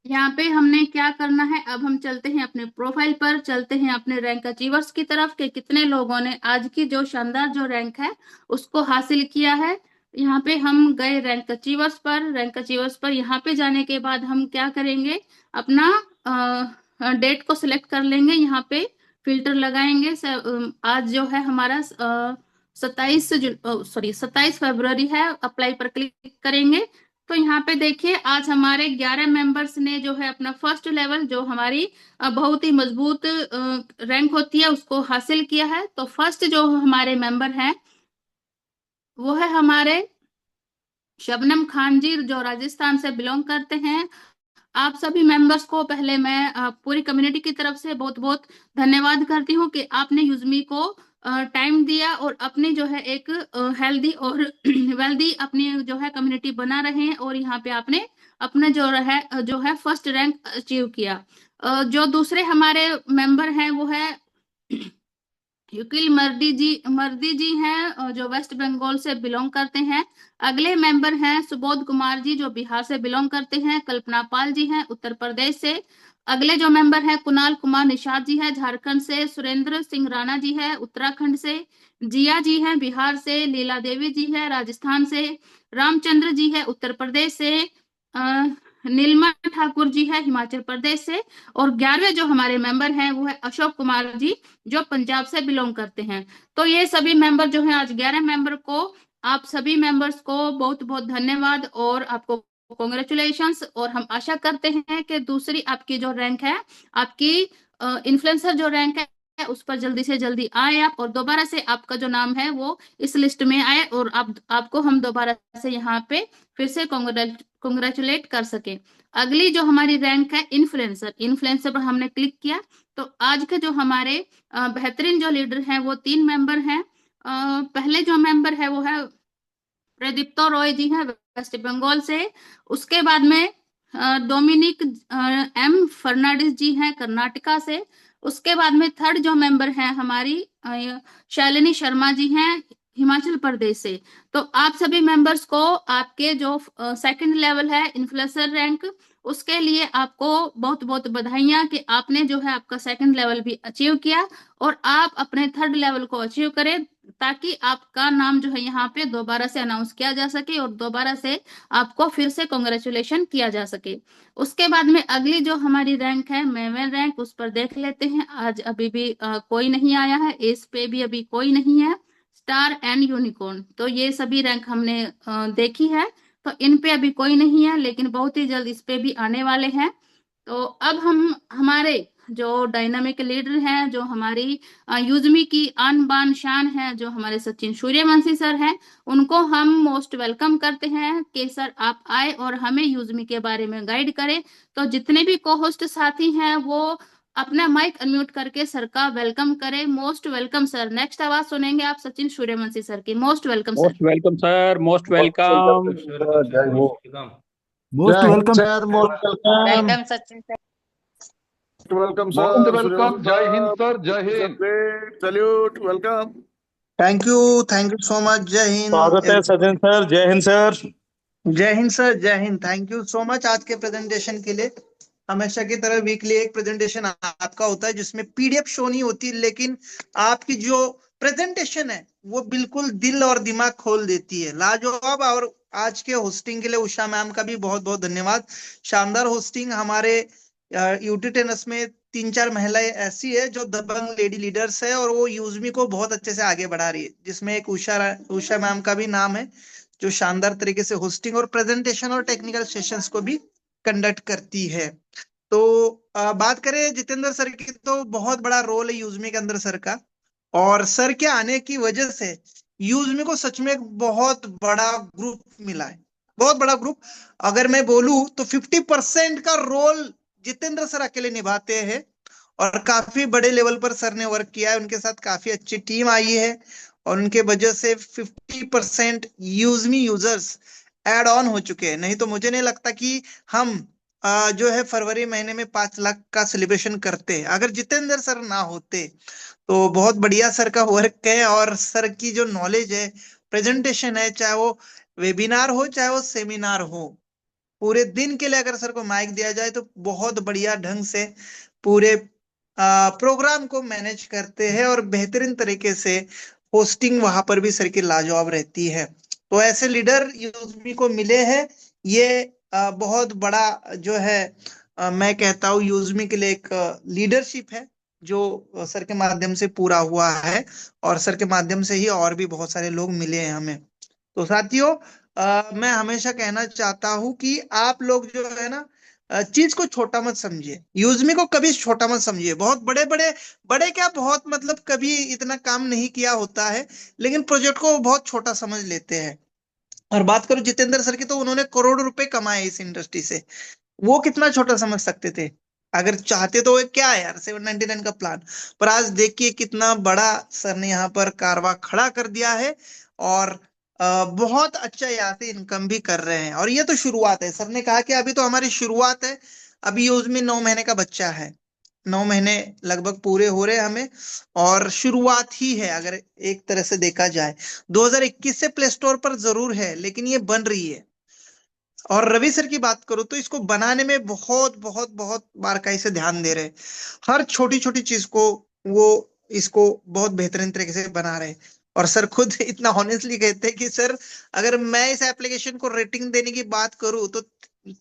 यहाँ पे हमने क्या करना है, अब हम चलते हैं अपने प्रोफाइल पर, चलते हैं अपने रैंक अचीवर्स की तरफ कि कितने लोगों ने आज की जो शानदार जो रैंक है उसको हासिल किया है। यहाँ पे हम गए रैंक अचीवर्स पर। रैंक अचीवर्स पर यहाँ पे जाने के बाद हम क्या करेंगे, अपना डेट को सिलेक्ट कर लेंगे। यहाँ पे फिल्टर लगाएंगे। आज जो है हमारा 27 फरवरी है। अप्लाई पर क्लिक करेंगे। तो यहाँ पे देखिए आज हमारे 11 मेंबर्स ने जो है अपना फर्स्ट लेवल, जो हमारी बहुत ही मजबूत रैंक होती है, उसको हासिल किया है। तो फर्स्ट जो हमारे मेंबर हैं वो है हमारे शबनम खान जी, जो राजस्थान से बिलोंग करते हैं। आप सभी मेंबर्स को पहले मैं पूरी कम्युनिटी की तरफ से बहुत बहुत धन्यवाद करती हूँ कि आपने यूजमी को टाइम दिया और अपनी जो है एक हेल्दी और वेल्दी अपनी जो है कम्युनिटी बना रहे हैं, और यहाँ पे आपने अपने जो है फर्स्ट रैंक अचीव किया। जो दूसरे हमारे मेंबर हैं वो है युकिल मर्दी जी हैं, जो वेस्ट बंगाल से बिलोंग करते हैं। अगले मेंबर हैं सुबोध कुमार जी, जो बिहार से बिलोंग करते हैं। कल्पना पाल जी हैं उत्तर प्रदेश से। अगले जो मेंबर हैं कुणाल कुमार निषाद जी है झारखंड से। सुरेंद्र सिंह राणा जी है उत्तराखंड से। जिया जी हैं बिहार से। लीला देवी जी है राजस्थान से। रामचंद्र जी है उत्तर प्रदेश से। नीलमा ठाकुर जी है हिमाचल प्रदेश से। और 11वें जो हमारे मेंबर हैं वो है अशोक कुमार जी, जो पंजाब से बिलोंग करते हैं। तो ये सभी मेंबर जो हैं, आज 11 मेंबर को, आप सभी मेंबर्स को बहुत बहुत धन्यवाद और आपको कॉन्ग्रेचुलेशंस। और हम आशा करते हैं कि दूसरी आपकी जो रैंक है, आपकी इन्फ्लुएंसर जो रैंक है, उस पर जल्दी से जल्दी आए आप, और दोबारा से आपका जो नाम है वो इस लिस्ट में आए, और आपको हम दोबारा से यहाँ पे फिर से कॉन्ग्रेचुलेट कर सके। अगली जो हमारी रैंक है इन्फ्लुएंसर पर हमने क्लिक किया, तो आज के जो हमारे बेहतरीन जो लीडर हैं वो 3 मेंबर हैं। पहले जो मेंबर है वो है प्रदीप्तो रॉय जी हैं वेस्ट बंगाल से। उसके बाद में डोमिनिक एम फर्नांडिस जी हैं कर्नाटका से। उसके बाद में थर्ड जो मेंबर हैं हमारी शालिनी शर्मा जी हैं हिमाचल प्रदेश से। तो आप सभी मेंबर्स को आपके जो सेकंड लेवल है इन्फ्लुएंसर रैंक, उसके लिए आपको बहुत बहुत बधाइयां कि आपने जो है आपका सेकंड लेवल भी अचीव किया, और आप अपने थर्ड लेवल को अचीव करें, ताकि आपका नाम जो है यहाँ पे दोबारा से अनाउंस किया जा सके और दोबारा से आपको फिर से कॉन्ग्रेचुलेशन किया जा सके। उसके बाद में अगली जो हमारी रैंक है मेवन रैंक, उस पर देख लेते हैं। आज अभी भी कोई नहीं आया है, इस पे भी अभी कोई नहीं है। स्टार एंड यूनिकॉर्न, तो ये सभी रैंक हमने देखी है, तो इन पे अभी कोई नहीं है, लेकिन बहुत ही जल्द इस पे भी आने वाले हैं। तो अब हम हमारे जो डायनामिक लीडर हैं, जो हमारी यूजमी की आन बान शान है, जो हमारे सचिन सूर्यवंशी सर हैं, उनको हम मोस्ट वेलकम करते हैं कि सर आप आए और हमें यूजमी के बारे में गाइड करें। तो जितने भी को होस्ट साथी हैं वो अपना माइक अनम्यूट करके सर का वेलकम करें। Most welcome sir. नेक्स्ट आवाज सुनेंगे आप सचिन सूर्यवंशी सर की। Most welcome sir. Most welcome sir, most welcome. Most welcome sir, most welcome. Welcome Sachin sir. Welcome most sir. Welcome. जय हिंद सर, जय Hind. Salute, welcome. Thank you so much. जय हिंद। स्वागत है Sachin sir, जय हिंद सर। जय हिंद सर, जय Hind. Thank you so much आज के प्रेजेंटेशन के लिए। हमेशा की तरह वीकली एक प्रेजेंटेशन आपका होता है जिसमें पीडीएफ शो नहीं होती, लेकिन आपकी जो प्रेजेंटेशन है वो बिल्कुल दिल और दिमाग खोल देती है, लाजवाब। और आज के होस्टिंग के लिए उषा मैम का भी बहुत बहुत धन्यवाद। शानदार होस्टिंग। हमारे यूटीटेनस में 3-4 महिलाएं ऐसी है जो दबंग लेडी लीडर्स है, और वो यूजमी को बहुत अच्छे से आगे बढ़ा रही है, जिसमें एक उषा मैम का भी नाम है, जो शानदार तरीके से होस्टिंग और प्रेजेंटेशन और टेक्निकल सेशंस को भी कंडक्ट करती है। तो बात करें जितेंद्र सर की, तो बहुत बड़ा रोल है यूजमी के अंदर सर का, और सर के आने की वजह से यूजमी को सच में एक बहुत बड़ा ग्रुप मिला है, बहुत बड़ा ग्रुप। अगर मैं बोलूं तो 50% का रोल जितेंद्र सर अकेले निभाते हैं, और काफी बड़े लेवल पर सर ने वर्क किया है, उनके साथ काफी अच्छी टीम आई है, और उनके वजह से 50% यूजमी यूजर्स एड ऑन हो चुके हैं। नहीं तो मुझे नहीं लगता कि हम जो है फरवरी महीने में 5 लाख का सेलिब्रेशन करते अगर जितेंद्र सर ना होते। तो बहुत बढ़िया सर का वर्क है, और सर की जो नॉलेज है, प्रेजेंटेशन है, चाहे वो वेबिनार हो चाहे वो सेमिनार हो, पूरे दिन के लिए अगर सर को माइक दिया जाए तो बहुत बढ़िया ढंग से पूरे प्रोग्राम को मैनेज करते हैं, और बेहतरीन तरीके से होस्टिंग वहां पर भी सर की लाजवाब रहती है। तो ऐसे लीडर यूजमी को मिले हैं, ये बहुत बड़ा जो है मैं कहता हूँ यूजमी के लिए एक लीडरशिप है, जो सर के माध्यम से पूरा हुआ है, और सर के माध्यम से ही और भी बहुत सारे लोग मिले हैं हमें। तो साथियों, मैं हमेशा कहना चाहता हूं कि आप लोग जो है ना, चीज को छोटा मत समझिए, यूजमी को कभी छोटा मत समझिए। बहुत बड़े क्या, बहुत मतलब कभी इतना काम नहीं किया होता है, लेकिन प्रोजेक्ट को बहुत छोटा समझ लेते हैं। और बात करूं जितेंद्र सर की, तो उन्होंने करोड़ों रुपए कमाए इस इंडस्ट्री से, वो कितना छोटा समझ सकते थे। अगर चाहते तो क्या है यार 799 का प्लान। पर आज देखिए कितना बड़ा सर ने यहाँ पर कारवा खड़ा कर दिया है, और बहुत अच्छा यहाँ से इनकम भी कर रहे हैं। और ये तो शुरुआत है, सर ने कहा कि अभी तो हमारी शुरुआत है, अभी यूज में 9 महीने का बच्चा है, 9 महीने लगभग पूरे हो रहे हैं हमें, और शुरुआत ही है अगर एक तरह से देखा जाए। 2021 से प्ले स्टोर पर जरूर है, लेकिन ये बन रही है। और रवि सर की बात करूं तो इसको बनाने में बहुत बहुत बहुत बारकाई से ध्यान दे रहे हैं, हर छोटी छोटी चीज को वो इसको बहुत बेहतरीन तरीके से बना रहे हैं। और सर खुद इतना ऑनेस्टली कहते हैं कि सर अगर मैं इस एप्लीकेशन को रेटिंग देने की बात करूं तो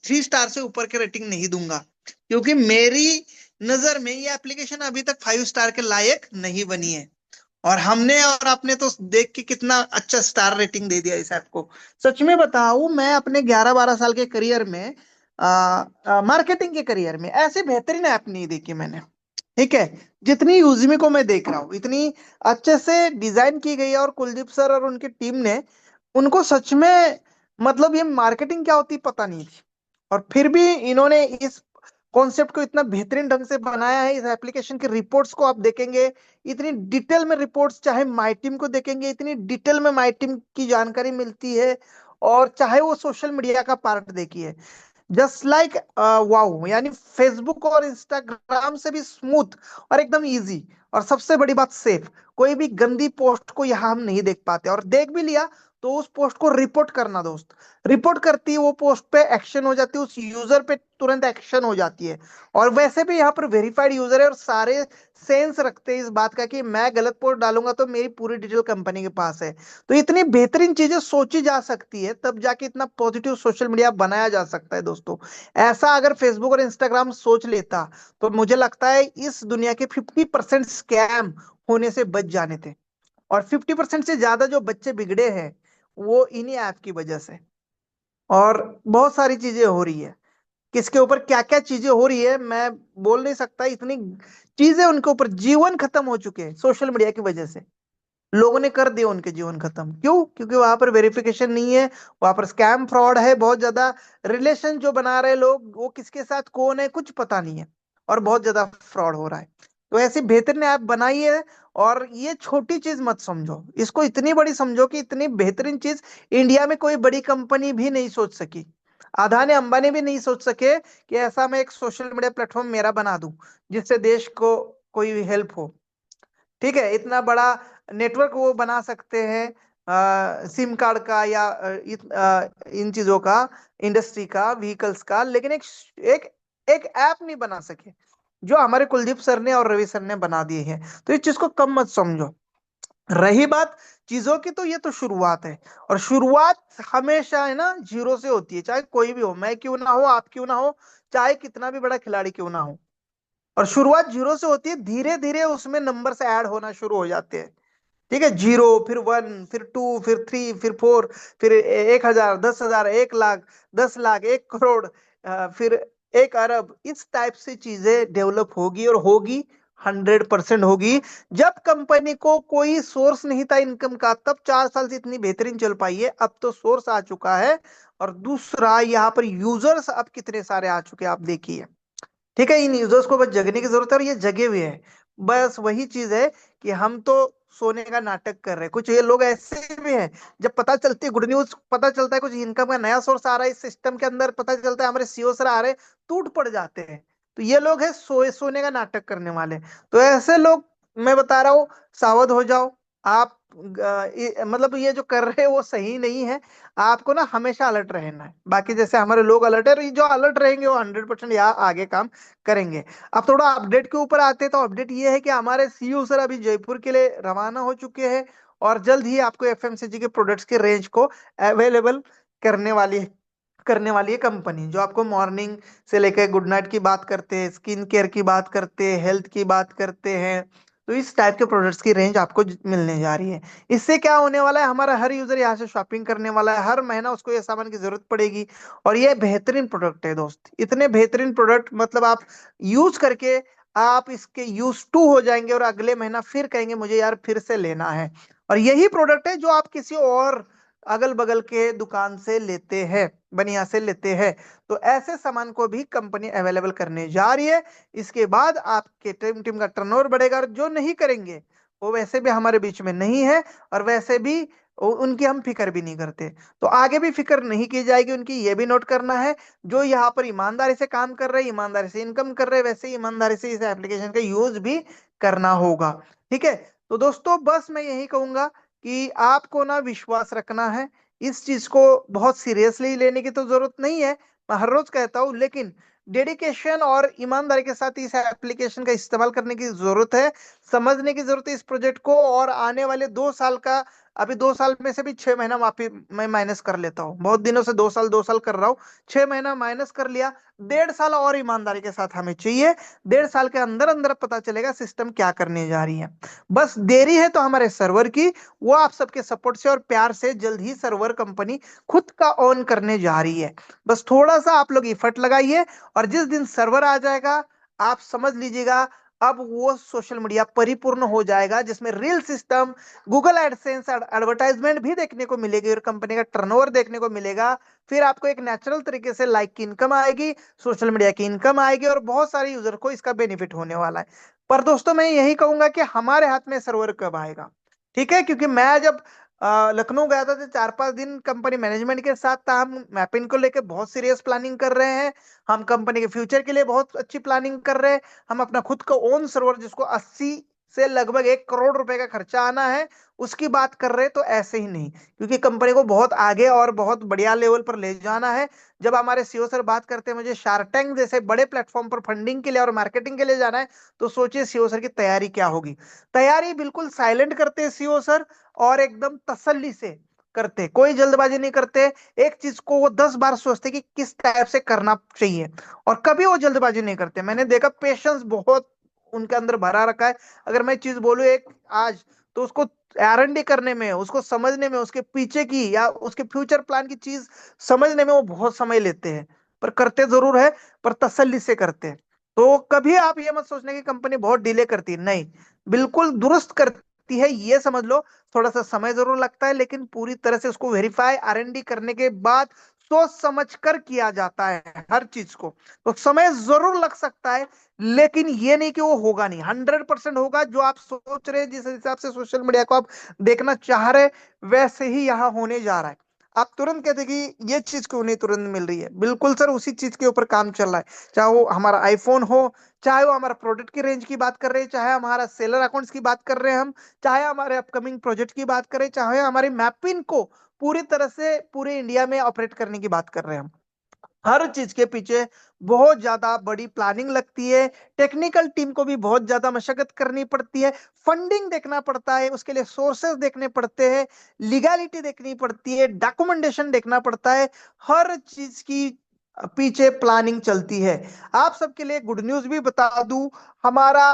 3 स्टार से ऊपर के रेटिंग नहीं दूंगा, क्योंकि मेरी नजर में ये एप्लीकेशन अभी तक 5 स्टार के लायक नहीं बनी है। और हमने और आपने तो देख के कितना अच्छा स्टार रेटिंग दे दिया इस ऐप को। सच में बताऊं, मैं अपने 11-12 साल के करियर में मार्केटिंग के करियर में ऐसे बेहतरीन ऐप नहीं देखी मैंने। ठीक है, जितनी यूजमी को मैं देख रहा हूँ इतनी अच्छे से डिजाइन की गई है, और कुलदीप सर और उनकी टीम ने उनको सच में मतलब ये मार्केटिंग क्या होती पता नहीं थी, और फिर भी इन्होंने इस कॉन्सेप्ट को इतना बेहतरीन ढंग से बनाया है। इस एप्लीकेशन के रिपोर्ट्स को आप देखेंगे, इतनी डिटेल में रिपोर्ट्स, चाहे माई टीम को देखेंगे इतनी डिटेल में माई टीम की जानकारी मिलती है, और चाहे वो सोशल मीडिया का पार्ट देखिए, जस्ट लाइक वाओ, यानी फेसबुक और इंस्टाग्राम से भी स्मूथ और एकदम इजी, और सबसे बड़ी बात सेफ। कोई भी गंदी पोस्ट को यहाँ हम नहीं देख पाते, और देख भी लिया तो उस पोस्ट को रिपोर्ट करना दोस्त, रिपोर्ट करती है वो पोस्ट पे एक्शन हो जाती है, उस यूजर पे तुरंत एक्शन हो जाती है। और वैसे भी यहाँ पर वेरीफाइड यूजर है, और सारे सेंस रखते हैं इस बात का कि मैं गलत पोस्ट डालूंगा तो मेरी पूरी डिटेल कंपनी के पास है। तो इतनी बेहतरीन चीजें सोची जा सकती है, तब जाके इतना पॉजिटिव सोशल मीडिया बनाया जा सकता है दोस्तों। ऐसा अगर फेसबुक और इंस्टाग्राम सोच लेता तो मुझे लगता है इस दुनिया के 50% स्कैम होने से बच जाने थे, और 50% से ज्यादा जो बच्चे बिगड़े हैं वो इन्हीं ऐप की वजह से। और बहुत सारी चीजें हो रही है, किसके ऊपर क्या क्या चीजें हो रही है मैं बोल नहीं सकता, इतनी चीजें उनके ऊपर, जीवन खत्म हो चुके हैं सोशल मीडिया की वजह से। लोगों ने कर दिया उनके जीवन खत्म, क्यों? क्योंकि वहां पर वेरिफिकेशन नहीं है, वहां पर स्कैम फ्रॉड है बहुत ज्यादा, रिलेशन जो बना रहे लोग वो किसके साथ कौन है कुछ पता नहीं है, और बहुत ज्यादा फ्रॉड हो रहा है। तो ऐसी बेहतरीन ऐप बनाई है, और ये छोटी चीज मत समझो, इसको इतनी बड़ी समझो कि इतनी बेहतरीन चीज इंडिया में कोई बड़ी कंपनी भी नहीं सोच सकी, अदानी अंबानी भी नहीं सोच सके कि ऐसा मैं एक सोशल मीडिया प्लेटफॉर्म मेरा बना दूं जिससे देश को कोई हेल्प हो। ठीक है, इतना बड़ा नेटवर्क वो बना सकते हैं सिम कार्ड का, या इन चीजों का, इंडस्ट्री का, व्हीकल्स का, लेकिन एक एक ऐप नहीं बना सके जो हमारे कुलदीप सर ने और रवि सर ने बना दिए हैं। तो इस चीज को कम मत समझो। रही बात चीजों की, तो ये तो शुरुआत है, और शुरुआत हमेशा है ना जीरो से होती है, चाहे कोई भी हो, मैं क्यों ना हो, आप क्यों ना हो, चाहे कितना भी बड़ा खिलाड़ी क्यों ना हो, और शुरुआत जीरो से होती है, धीरे धीरे उसमें नंबर से ऐड होना शुरू हो जाते हैं। ठीक है, 0, फिर 1, फिर 2, फिर 3, फिर 4, फिर 1,000, 10,000, 1 लाख, 10 लाख, 1 करोड़, फिर 1 अरब, इस टाइप से चीजें डेवलप होगी, और होगी 100% होगी। जब कंपनी को कोई सोर्स नहीं था इनकम का, तब 4 साल से इतनी बेहतरीन चल पाई है, अब तो सोर्स आ चुका है। और दूसरा, यहाँ पर यूजर्स अब कितने सारे आ चुके हैं आप देखिए। ठीक है, इन यूजर्स को बस जगने की जरूरत है, और ये जगे हुए हैं। बस वही चीज है कि हम तो सोने का नाटक कर रहे हैं, कुछ ये लोग ऐसे भी हैं, जब पता चलती है गुड न्यूज, पता चलता है कुछ इनकम का नया सोर्स आ रहा है इस सिस्टम के अंदर, पता चलता है हमारे सीईओ सर आ रहे हैं, टूट पड़ जाते हैं। तो ये लोग है सोने का नाटक करने वाले। तो ऐसे लोग, मैं बता रहा हूँ, सावध हो जाओ आप। मतलब ये जो कर रहे हैं वो सही नहीं है, आपको ना हमेशा अलर्ट रहना है। बाकी जैसे हमारे लोग अलर्ट है, और ये जो अलर्ट रहेंगे वो 100% यहाँ आगे काम करेंगे। अब थोड़ा अपडेट के ऊपर आते हैं, तो अपडेट ये है कि हमारे सीईओ सर अभी जयपुर के लिए रवाना हो चुके हैं, और जल्द ही आपको एफएमसीजी के प्रोडक्ट्स के रेंज को अवेलेबल करने वाली है कंपनी, जो आपको मॉर्निंग से लेकर गुड नाइट की बात करते हैं, स्किन केयर की बात करते हैं, हेल्थ की बात करते हैं। तो इस टाइप के प्रोडक्ट्स की रेंज आपको मिलने जा रही है। इससे क्या होने वाला है, हमारा हर यूजर यहाँ से शॉपिंग करने वाला है, हर महीना उसको ये सामान की जरूरत पड़ेगी। और ये बेहतरीन प्रोडक्ट है दोस्त, इतने बेहतरीन प्रोडक्ट, मतलब आप यूज करके आप इसके यूज टू हो जाएंगे, और अगले महीना फिर कहेंगे मुझे यार फिर से लेना है। और यही प्रोडक्ट है जो आप किसी और अगल बगल के दुकान से लेते हैं, बनिया से लेते हैं। तो ऐसे सामान को भी कंपनी अवेलेबल करने जा रही है। इसके बाद आपके टीम का टर्नओवर बढ़ेगा, और जो नहीं करेंगे वो वैसे भी हमारे बीच में नहीं है, और वैसे भी उनकी हम फिक्र भी नहीं करते। तो आगे भी फिक्र नहीं की जाएगी उनकी, ये भी नोट करना है। जो यहाँ पर ईमानदारी से काम कर रहे हैं, ईमानदारी से इनकम कर रहे हैं, वैसे ईमानदारी से इस एप्लीकेशन का यूज भी करना होगा। ठीक है, तो दोस्तों बस मैं यही कहूंगा कि आपको ना विश्वास रखना है। इस चीज को बहुत सीरियसली लेने की तो जरूरत नहीं है, मैं हर रोज कहता हूं, लेकिन डेडिकेशन और ईमानदारी के साथ इस एप्लीकेशन का इस्तेमाल करने की जरूरत है, समझने की जरूरत है इस प्रोजेक्ट को। और आने वाले 2 साल का, अभी 2 साल में से भी 6 महीना वापिस मैं माइनस कर लेता हूँ, बहुत दिनों से 2 साल कर रहा हूँ, 6 महीना माइनस कर लिया। 1.5 साल और ईमानदारी के साथ हमें चाहिए। 1.5 साल के अंदर अंदर पता चलेगा सिस्टम क्या करने जा रही है। बस देरी है तो हमारे सर्वर की, वो आप सबके सपोर्ट से और प्यार से जल्द ही सर्वर कंपनी खुद का ऑन करने जा रही है। बस थोड़ा सा आप लोग इफर्ट लगाइए, और जिस दिन सर्वर आ जाएगा आप समझ लीजिएगा अब वो सोशल मीडिया परिपूर्ण हो जाएगा, जिसमें reel system, Google AdSense, advertisement भी देखने को मिलेगी, और कंपनी का टर्नओवर देखने को मिलेगा। फिर आपको एक नेचुरल तरीके से लाइक की इनकम आएगी, सोशल मीडिया की इनकम आएगी, और बहुत सारे यूजर को इसका बेनिफिट होने वाला है। पर दोस्तों मैं यही कहूंगा कि हमारे हाथ में सर्वर कब आएगा, ठीक है? क्योंकि मैं जब लखनऊ गया था तो 4-5 दिन कंपनी मैनेजमेंट के साथ था। हम मैपिंग को लेकर बहुत सीरियस प्लानिंग कर रहे हैं, हम कंपनी के फ्यूचर के लिए बहुत अच्छी प्लानिंग कर रहे हैं। हम अपना खुद का ओन सर्वर, जिसको 80 से लगभग 1 करोड़ रुपए का खर्चा आना है, उसकी बात कर रहे हैं। तो ऐसे ही नहीं, क्योंकि कंपनी को बहुत आगे और बहुत बढ़िया लेवल पर ले जाना है। जब हमारे सीईओ सर बात करते हैं मुझे शार्क टैंक जैसे बड़े प्लेटफॉर्म पर फंडिंग के लिए और मार्केटिंग के लिए जाना है, तो सोचिए सीईओ सर की तैयारी क्या होगी। तैयारी बिल्कुल साइलेंट करते हैं सीईओ सर, और एकदम तसल्ली से करते, कोई जल्दबाजी नहीं करते। एक चीज को वो 10 बार सोचते कि किस टाइप से करना चाहिए, और कभी वो जल्दबाजी नहीं करते। मैंने देखा पेशेंस बहुत उनके अंदर भरा रखा है। अगर मैं चीज बोलूं एक आज, तो उसको R&D करने में, उसको समझने में, उसके पीछे की या उसके फ्यूचर प्लान की चीज समझने में वो बहुत समय लेते हैं। पर करते जरूर है, पर तसल्ली से करते हैं। तो कभी आप ये मत सोचने की कंपनी बहुत डिले करती है, नहीं, बिल्कुल दुरुस्त करती है, ये समझ लो। थोड़ा सा समय जरूर लगता है, लेकिन पूरी तरह से उसको वेरीफाई R&D करने के बाद सोच समझ कर किया जाता है हर चीज को। तो समय जरूर लग सकता है, लेकिन ये नहीं कि वो होगा नहीं, 100% होगा। जो आप सोच रहे हैं, जिस हिसाब से सोशल मीडिया को आप देखना चाह रहे, वैसे ही यहाँ होने जा रहा है। आप तुरंत कहते कि ये चीज क्यों नहीं तुरंत मिल रही है, बिल्कुल सर उसी चीज के ऊपर काम चल रहा है। चाहे वो हमारा आईफोन हो, चाहे वो हमारा प्रोडक्ट की रेंज की बात कर रहे हैं, चाहे हमारा सेलर अकाउंट्स की बात कर रहे हैं हम, चाहे हमारे अपकमिंग प्रोजेक्ट की बात करें, चाहे हमारी मैपिंग को पूरी तरह से पूरे इंडिया में ऑपरेट करने की बात कर रहे हैं हम, हर चीज के पीछे बहुत ज्यादा बड़ी प्लानिंग लगती है। टेक्निकल टीम को भी बहुत ज्यादा मशक्कत करनी पड़ती है, फंडिंग देखना पड़ता है, उसके लिए सोर्सेस देखने पड़ते हैं, लीगैलिटी देखनी पड़ती है, डॉक्यूमेंटेशन देखना पड़ता है, हर चीज की पीछे प्लानिंग चलती है। आप सबके लिए गुड न्यूज भी बता दूं, हमारा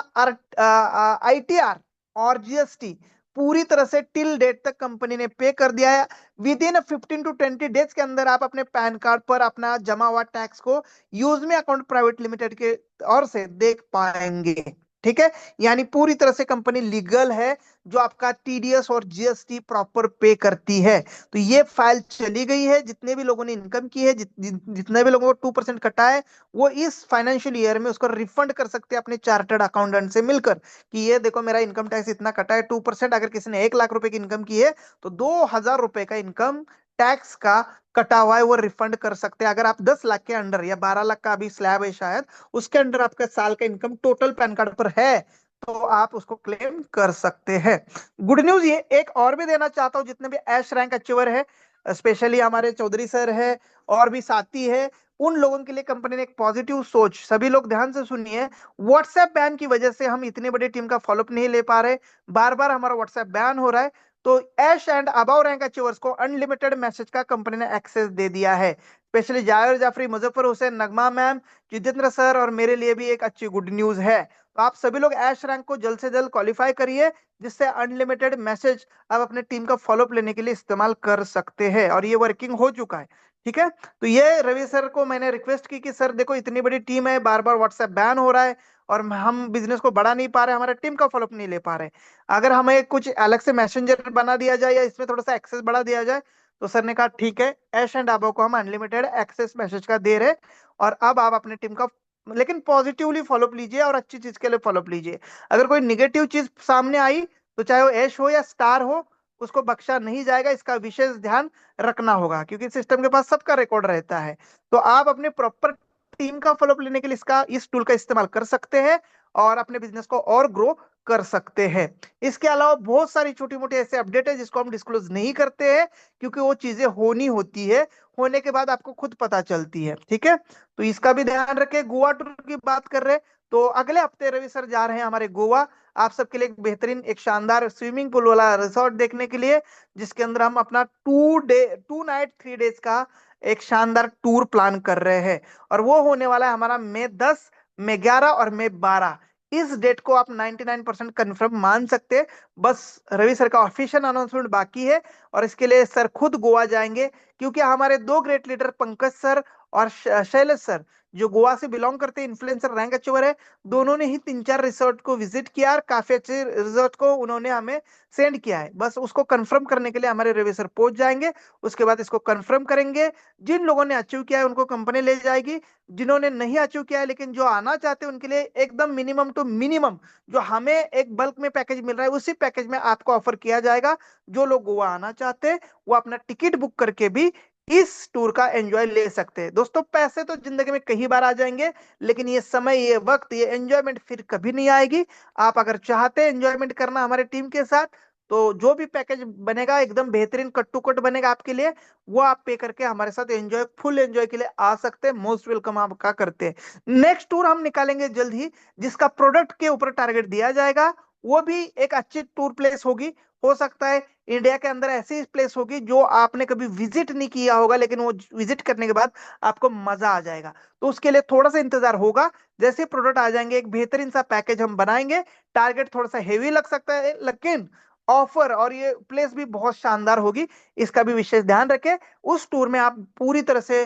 ITR और GST पूरी तरह से टिल डेट तक कंपनी ने पे कर दिया है। विद इन 15 to 20 डेज के अंदर आप अपने पैन कार्ड पर अपना जमा हुआ टैक्स को यूजमी अकाउंट प्राइवेट लिमिटेड के ओर से देख पाएंगे। ठीक है, यानी पूरी तरह से कंपनी लीगल है, जो आपका TDS और GST प्रॉपर पे करती है। तो ये फाइल चली गई है, जितने भी लोगों ने इनकम की है, जितने भी लोगों को 2% कटा है, वो इस फाइनेंशियल ईयर में उसको रिफंड कर सकते हैं अपने चार्टर्ड अकाउंटेंट से मिलकर, कि ये देखो मेरा इनकम टैक्स इतना कटा है 2%। अगर किसी ने 1 लाख रुपए की इनकम की है, तो 2,000 रुपए का इनकम टैक्स का कटा हुआ है, वो रिफंड कर सकते हैं। अगर आप 10 लाख के अंडर या 12 लाख का अभी स्लैब है शायद, उसके अंडर आपका साल का इनकम टोटल पैन कार्ड पर है, तो आप उसको क्लेम कर सकते हैं। गुड न्यूज ये एक और भी देना चाहता हूं, जितने भी एश रैंक अचीवर है, स्पेशली हमारे चौधरी सर है और भी साथी है, उन लोगों के लिए कंपनी ने एक पॉजिटिव सोच, सभी लोग ध्यान से सुनिए। व्हाट्सएप बैन की वजह से हम इतनी बड़ी टीम का फॉलोअप नहीं ले पा रहे, बार बार हमारा व्हाट्सएप बैन हो रहा है। तो एश एंड अबव रैंक अचीवर्स को अनलिमिटेड मैसेज का कंपनी ने एक्सेस दे दिया है। स्पेशली जावेद जाफरी, मुजफ्फर हुसैन, नगमा मैम, जितेंद्र सर और मेरे लिए भी एक अच्छी गुड न्यूज है। तो आप सभी लोग एश रैंक को जल्द से जल्द क्वालिफाई करिए, जिससे अनलिमिटेड मैसेज आप अपने टीम का फॉलोअप लेने के लिए इस्तेमाल कर सकते हैं, और ये वर्किंग हो चुका है। ठीक है, तो ये रवि सर को मैंने रिक्वेस्ट की कि सर देखो इतनी बड़ी टीम है, बार बार व्हाट्सएप बैन हो रहा है और हम बिजनेस को बढ़ा नहीं पा रहे, हमारे टीम का फॉलोअप नहीं ले पा रहे। अगर हमें कुछ अलग से मैसेंजर बना दिया जाए या इसमें थोड़ा सा एक्सेस बढ़ा दिया जाए, तो सर ने कहा ठीक है, ऐश एंड आबो को हम अनलिमिटेड एक्सेस मैसेज का दे रहे, और अब आप अपने टीम का लेकिन पॉजिटिवली फॉलोअप लीजिए और अच्छी चीज के लिए फॉलोअप लीजिए। अगर कोई निगेटिव चीज सामने आई तो चाहे वो ऐश हो या स्टार हो, उसको बख्शा नहीं जाएगा, इसका विशेष ध्यान रखना होगा, क्योंकि सिस्टम के पास सबका रिकॉर्ड रहता है। तो आप अपने प्रॉपर टीम का फॉलोअप लेने के लिए इस टूल का इस्तेमाल कर सकते हैं और अपने बिजनेस को और ग्रो कर सकते हैं। इसके अलावा बहुत सारी छोटी मोटी ऐसे अपडेट है जिसको हम डिस्क्लोज नहीं करते हैं, क्योंकि वो चीजें होनी होती है, होने के बाद आपको खुद पता चलती है। ठीक है, तो इसका भी ध्यान रखें। गोवा टूर की बात कर रहे हैं, तो अगले हफ्ते रवि सर जा रहे हैं हमारे गोवा, आप सबके लिए एक बेहतरीन एक शानदार स्विमिंग पूल वाला रिसोर्ट देखने के लिए, जिसके अंदर हम अपना 2 नाइट 3 डेज का एक शानदार टूर प्लान कर रहे हैं। और वो होने वाला है हमारा मई 10, मई 11 और मई 12। इस डेट को आप 99% कंफर्म मान सकते हैं। बस रवि सर का ऑफिशियल अनाउंसमेंट बाकी है, और इसके लिए सर खुद गोवा जाएंगे, क्योंकि हमारे 2 ग्रेट लीडर पंकज सर और शैलेश सर, जो गोवा से बिलोंग करते हैं, इन्फ्लुएंसर रैंक अचीवर है, दोनों ने ही 3-4 रिसोर्ट को विजिट किया और काफी अच्छे रिसोर्ट को उन्होंने हमें सेंड किया है। बस उसको कंफर्म करने के लिए हमारे रवि सर पहुंच जाएंगे, उसके बाद इसको कंफर्म करेंगे। जिन लोगों ने अचीव किया है उनको कंपनी ले जाएगी, जिन्होंने नहीं अचीव किया है लेकिन जो आना चाहते हैं उनके लिए एकदम मिनिमम टू मिनिमम जो हमें एक बल्क में पैकेज मिल रहा है, उसी पैकेज में आपको ऑफर किया जाएगा। जो लोग गोवा आना चाहते हैं वो अपना टिकट बुक करके भी इस टूर का एंजॉय ले सकते हैं। दोस्तों, पैसे तो जिंदगी में कई बार आ जाएंगे, लेकिन ये समय, ये वक्त, ये एंजॉयमेंट फिर कभी नहीं आएगी। आप अगर चाहते हैं एंजॉयमेंट करना हमारे टीम के साथ, तो जो भी पैकेज बनेगा एकदम बेहतरीन कट टू कट बनेगा आपके लिए, वो आप पे करके हमारे साथ एंजॉय, फुल एंजॉय के लिए आ सकते हैं। मोस्ट वेलकम आपका करते हैं। नेक्स्ट टूर हम निकालेंगे जल्द ही, जिसका प्रोडक्ट के ऊपर टारगेट दिया जाएगा। वो भी एक अच्छी टूर प्लेस होगी। हो सकता है इंडिया के अंदर ऐसी प्लेस होगी जो आपने कभी विजिट नहीं किया होगा, लेकिन वो विजिट करने के बाद आपको मजा आ जाएगा। तो उसके लिए थोड़ा सा इंतजार होगा। जैसे प्रोडक्ट आ जाएंगे एक बेहतरीन सा पैकेज हम बनाएंगे। टारगेट थोड़ा सा हेवी लग सकता है, लेकिन ऑफर और ये प्लेस भी बहुत शानदार होगी, इसका भी विशेष ध्यान रखें। उस टूर में आप पूरी तरह से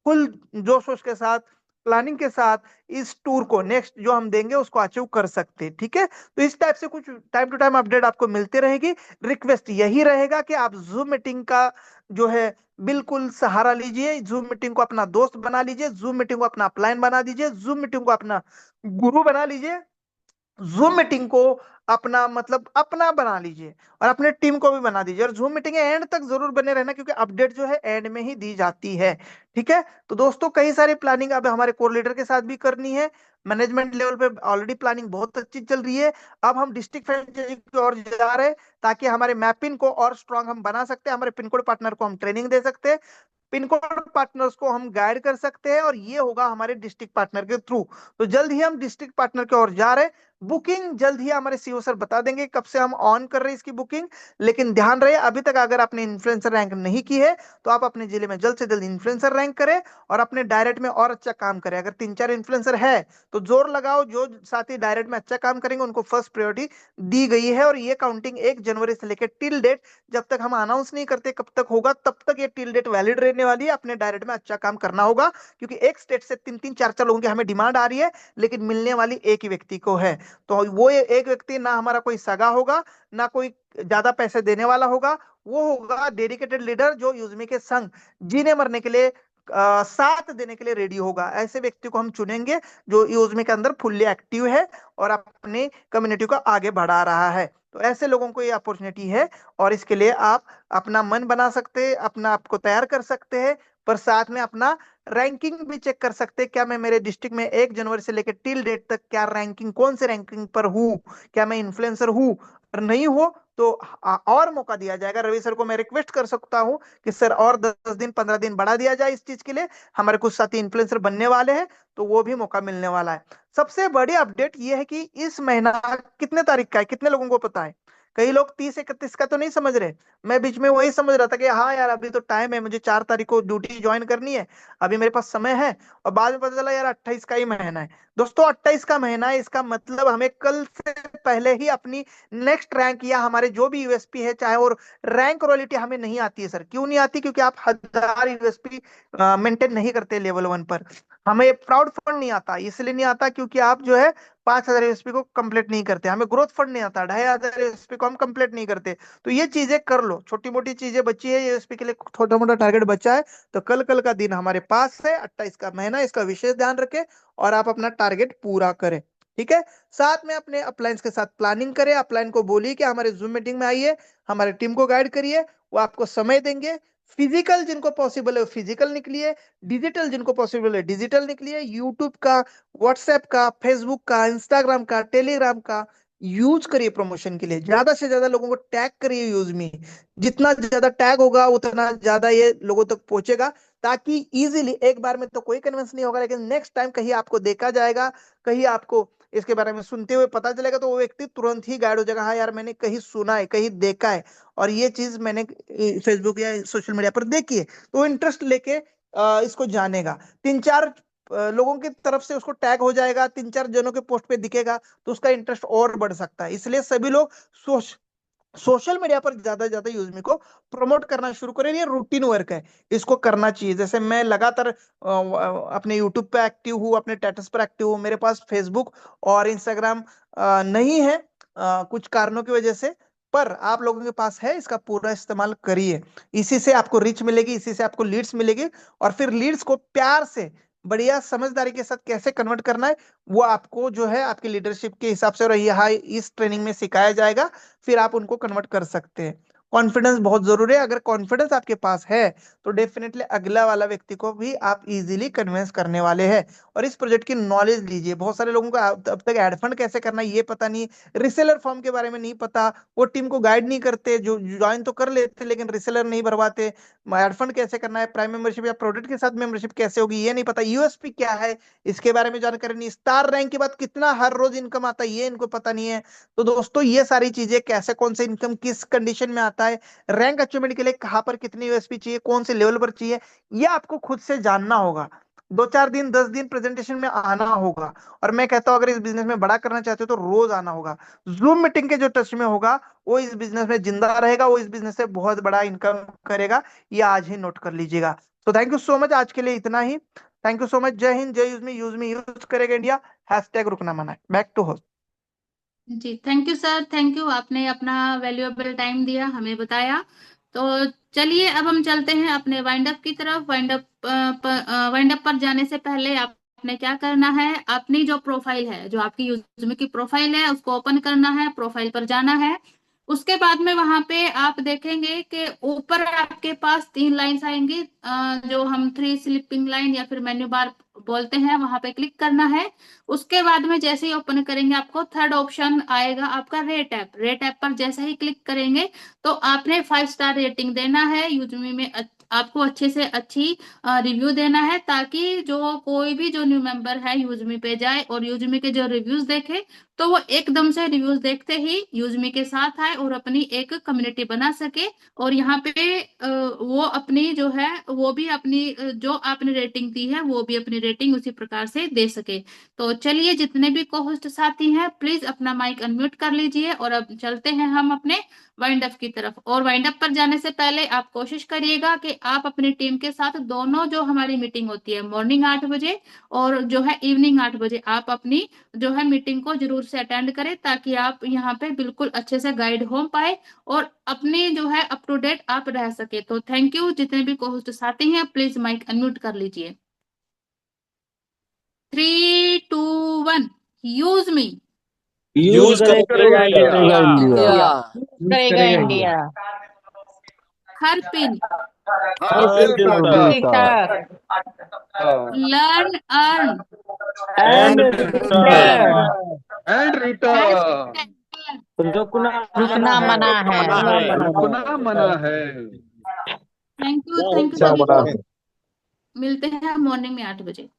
फुल जोश जोश के साथ, प्लानिंग के साथ इस टूर को नेक्स्ट जो हम देंगे उसको अचीव कर सकते हैं। ठीक है, तो इस टाइप से कुछ टाइम टू टाइम अपडेट आपको मिलती रहेगी। रिक्वेस्ट यही रहेगा कि आप जूम मीटिंग का जो है बिल्कुल सहारा लीजिए, जूम मीटिंग को अपना दोस्त बना लीजिए, जूम मीटिंग को अपना अपलाइन बना दीजिए, जूम मीटिंग को अपना गुरु बना लीजिए, जूम मीटिंग को अपना मतलब अपना बना लीजिए, और अपने टीम को भी बना दीजिए। और जूम मीटिंग एंड तक जरूर बने रहना, क्योंकि अपडेट जो है एंड में ही दी जाती है। ठीक है, तो दोस्तों कई सारी प्लानिंग अब हमारे कोर लीडर के साथ भी करनी है। मैनेजमेंट लेवल पे ऑलरेडी प्लानिंग बहुत अच्छी चल रही है। अब हम डिस्ट्रिक्ट फ्रेंचाइजी की ओर जा रहे हैं, ताकि हमारे मैपिन को और स्ट्रांग हम बना सकते हैं, हमारे पिन कोड पार्टनर को हम ट्रेनिंग दे सकते हैं, पिन कोड पार्टनर्स को हम गाइड कर सकते हैं, और ये होगा हमारे डिस्ट्रिक्ट पार्टनर के थ्रू। तो जल्द ही हम डिस्ट्रिक्ट पार्टनर की ओर जा रहे हैं। बुकिंग जल्द ही हमारे सीईओ सर बता देंगे कब से हम ऑन कर रहे हैं इसकी बुकिंग। लेकिन ध्यान रहे, अभी तक अगर आपने इन्फ्लुएंसर रैंक नहीं की है तो आप अपने जिले में जल्द से जल्द इन्फ्लुएंसर रैंक करें, और अपने डायरेक्ट में और अच्छा काम करें। अगर 3-4 इन्फ्लुएंसर है तो जोर लगाओ, जो साथी डायरेक्ट में अच्छा काम करेंगे उनको फर्स्ट प्रायोरिटी दी गई है। और ये काउंटिंग 1 जनवरी से लेकर टिल डेट, जब तक हम अनाउंस नहीं करते कब तक होगा, तब तक ये टिल डेट वैलिड रहने वाली है। अपने डायरेक्ट में अच्छा काम करना होगा, क्योंकि एक स्टेट से 3-3 4-4 लोगों की हमें डिमांड आ रही है, लेकिन मिलने वाली एक ही व्यक्ति को है। तो वो एक व्यक्ति ना हमारा कोई सगा होगा, ना कोई ज्यादा पैसे देने वाला होगा, वो होगा डेडिकेटेड लीडर जो यूजमी के संग जीने मरने के लिए साथ देने के लिए रेडी होगा। ऐसे व्यक्ति को हम चुनेंगे जो यूजमी के अंदर फुल्ली एक्टिव है और अपनी कम्युनिटी को आगे बढ़ा रहा है। तो ऐसे लोगों को ये अपॉर्चुनिटी है, और इसके लिए आप अपना मन बना सकते हैं, अपना आपको तैयार कर सकते हैं, पर साथ में अपना रैंकिंग भी चेक कर सकते हैं। क्या मैं मेरे डिस्ट्रिक्ट में 1 जनवरी से लेकर टिल डेट तक क्या रैंकिंग, कौन से रैंकिंग पर हूँ, क्या मैं इन्फ्लुएंसर हूँ, और नहीं हो तो और मौका दिया जाएगा। रवि सर को मैं रिक्वेस्ट कर सकता हूँ कि सर और 10 दिन 15 दिन बढ़ा दिया जाए इस चीज के लिए। हमारे कुछ साथी इन्फ्लुएंसर बनने वाले हैं, तो वो भी मौका मिलने वाला है। सबसे बड़ी अपडेट ये है कि इस महीना कितने तारीख का है, कितने लोगों को पता है? कई लोग 30-31 का तो नहीं समझ रहे। मैं बीच में वही समझ रहा था कि हाँ यार अभी तो टाइम है, मुझे 4 तारीख को ड्यूटी ज्वाइन करनी है, अभी मेरे पास समय है, और बाद में पता चला यार 28 का ही महीना है। दोस्तों 28 का महीना है, इसका मतलब हमें कल से पहले ही अपनी नेक्स्ट रैंक या हमारे जो भी यूएसपी है, चाहे और रैंक रॉयलिटी हमें नहीं आती है सर। क्यों नहीं आती? क्योंकि आप 1000 यूएसपी मेंटेन नहीं करते लेवल 1 पर। हमें प्राउड फंड नहीं आता, इसलिए नहीं आता क्योंकि आप जो है 5000 यूएसपी को कंप्लीट नहीं करते। हमें ग्रोथ फंड नहीं आता, 2500 यूएसपी को हम कंप्लीट नहीं करते। तो ये चीजें कर लो, छोटी मोटी चीजें बची है, यूएसपी के लिए छोटा मोटा टारगेट बचा है, तो कल कल का दिन हमारे पास है, 28 का महीना, इसका विशेष ध्यान रखें और आप अपना टारगेट पूरा करें। ठीक है, साथ में अपने अपलाइंस के साथ प्लानिंग करें। अपलाइन को बोलिए कि हमारे जूम मीटिंग में आइए, हमारे टीम को गाइड करिए, वो आपको समय देंगे। फिजिकल जिनको पॉसिबल है फिजिकल निकलिए, डिजिटल जिनको पॉसिबल है डिजिटल निकलिए। यूट्यूब का, व्हाट्सएप का, फेसबुक का, इंस्टाग्राम का, टेलीग्राम का यूज करिए प्रमोशन के लिए। ज्यादा से ज्यादा लोगों को टैग करिए यूज में। जितना ज्यादा टैग होगा उतना ज्यादा ये लोगों तक पहुंचेगा, ताकि इजीली एक बार में तो कोई कन्विंस नहीं होगा, लेकिन नेक्स्ट टाइम कहीं आपको देखा जाएगा, कहीं आपको इसके बारे में सुनते हुए पता चलेगा, तो वो व्यक्ति तुरंत ही गाइड हो जाएगा, हाँ यार मैंने कहीं सुना है, कहीं देखा है, और ये चीज मैंने फेसबुक या सोशल मीडिया पर देखी है, तो इंटरेस्ट लेके इसको जानेगा। 3-4 लोगों की तरफ से उसको टैग हो जाएगा, 3-4 जनों के पोस्ट पे दिखेगा, तो उसका इंटरेस्ट और बढ़ सकता है। इसलिए सभी लोग सोशल मीडिया पर ज्यादा से ज्यादा यूजमी को प्रमोट करना शुरू करें। ये रूटीन वर्क है, इसको करना चाहिए। जैसे मैं लगातार अपने यूट्यूब पे एक्टिव हूँ, अपने स्टेटस पर एक्टिव हूँ, मेरे पास फेसबुक और इंस्टाग्राम नहीं है कुछ कारणों की वजह से, पर आप लोगों के पास है, इसका पूरा इस्तेमाल करिए। इसी से आपको रिच मिलेगी, इसी से आपको लीड्स मिलेगी, और फिर लीड्स को प्यार से, बढ़िया समझदारी के साथ कैसे कन्वर्ट करना है, वो आपको जो है आपकी लीडरशिप के हिसाब से और यहाँ इस ट्रेनिंग में सिखाया जाएगा। फिर आप उनको कन्वर्ट कर सकते हैं। कॉन्फिडेंस बहुत जरूरी है। अगर कॉन्फिडेंस आपके पास है तो डेफिनेटली अगला वाला व्यक्ति को भी आप इजीली कन्विंस करने वाले हैं। और इस प्रोजेक्ट की नॉलेज लीजिए। बहुत सारे लोगों को अब तक एड फंड कैसे करना है ये पता नहीं, रिसेलर फॉर्म के बारे में नहीं पता, वो टीम को गाइड नहीं करते, जो ज्वाइन तो कर लेते लेकिन रिसेलर नहीं भरवाते। एड फंड कैसे करना है, प्राइम मेंबरशिप या प्रोडक्ट के साथ मेंबरशिप कैसे होगी ये नहीं पता, यूएसपी क्या है इसके बारे में जानकारी नहीं, स्टार रैंक के बाद कितना हर रोज इनकम आता है ये इनको पता नहीं है। तो दोस्तों ये सारी चीजें, कैसे कौन से इनकम किस कंडीशन में आता है, रैंक अचीवमेंट के लिए कहां पर कितनी यूएसपी चाहिए, कौन से लेवल पर चाहिए, ये आपको खुद से जानना होगा। 2-4 दिन 10 दिन प्रेजेंटेशन में आना होगा। और मैं कहता हूं अगर इस बिजनेस में बड़ा करना चाहते हो तो रोज आना होगा। जूम मीटिंग के जो टच में होगा वो इस बिजनेस में जिंदा रहेगा, वो इस बिजनेस से बहुत बड़ा इनकम करेगा। ये आज ही नोट कर लीजिएगा। तो थैंक यू सो मच, आज के लिए इतना ही। Thank you so much. जय हिंद, जय यूज में यूज करेगा इंडिया, हैशटैग रुकना मना है। Back to host. जी thank you sir, thank you, आपने अपना वैल्यूएबल टाइम दिया, हमें बताया। तो चलिए अब हम चलते हैं अपने वाइंड अप की तरफ। वाइंड अप पर जाने से पहले आपने क्या करना है, अपनी जो प्रोफाइल है, जो आपकी यूजमी की प्रोफाइल है, उसको ओपन करना है, प्रोफाइल पर जाना है। उसके बाद में वहां पे आप देखेंगे कि ऊपर आपके पास 3 लाइंस आएंगी, जो हम 3 स्लिपिंग लाइन या फिर मेन्यू बार बोलते हैं, वहां पे क्लिक करना है। उसके बाद में जैसे ही ओपन करेंगे आपको थर्ड ऑप्शन आएगा आपका रेट ऐप। रेट ऐप पर जैसे ही क्लिक करेंगे तो आपने 5 स्टार रेटिंग देना है यूजमी में, आपको अच्छे से अच्छी रिव्यू देना है, ताकि जो कोई भी जो न्यू मेंबर है यूजमी पे जाए और यूजमी के जो रिव्यूज देखे तो वो एकदम से रिव्यूज देखते ही यूजमी के साथ आए और अपनी एक कम्युनिटी बना सके। और यहाँ पे वो अपनी जो है वो भी अपनी जो आपने रेटिंग दी है वो भी अपनी रेटिंग उसी प्रकार से दे सके। तो चलिए जितने भी को-होस्ट साथी हैं प्लीज अपना माइक अनम्यूट कर लीजिए और अब चलते हैं हम अपने वाइंड अप की तरफ। और वाइंड अप पर जाने से पहले आप कोशिश करिएगा कि आप अपनी टीम के साथ दोनों जो हमारी मीटिंग होती है मॉर्निंग 8 बजे और जो है इवनिंग 8 बजे, आप अपनी जो है मीटिंग को जरूर से अटेंड करें, ताकि आप यहाँ पे बिल्कुल अच्छे से गाइड हो पाए और अपनी जो है अप टू डेट आप रह सके। तो थैंक यू। जितने भी को-होस्ट साथी हैं प्लीज माइक अनम्यूट कर लीजिए। 3, 2, 1 यूज मी। यूज करेगा इंडिया। करेगा India. Her pin, learn, earn and and return. रुकना मना है। रुकना मना है। थैंक यू सभी को। मिलते हैं मॉर्निंग में 8 बजे।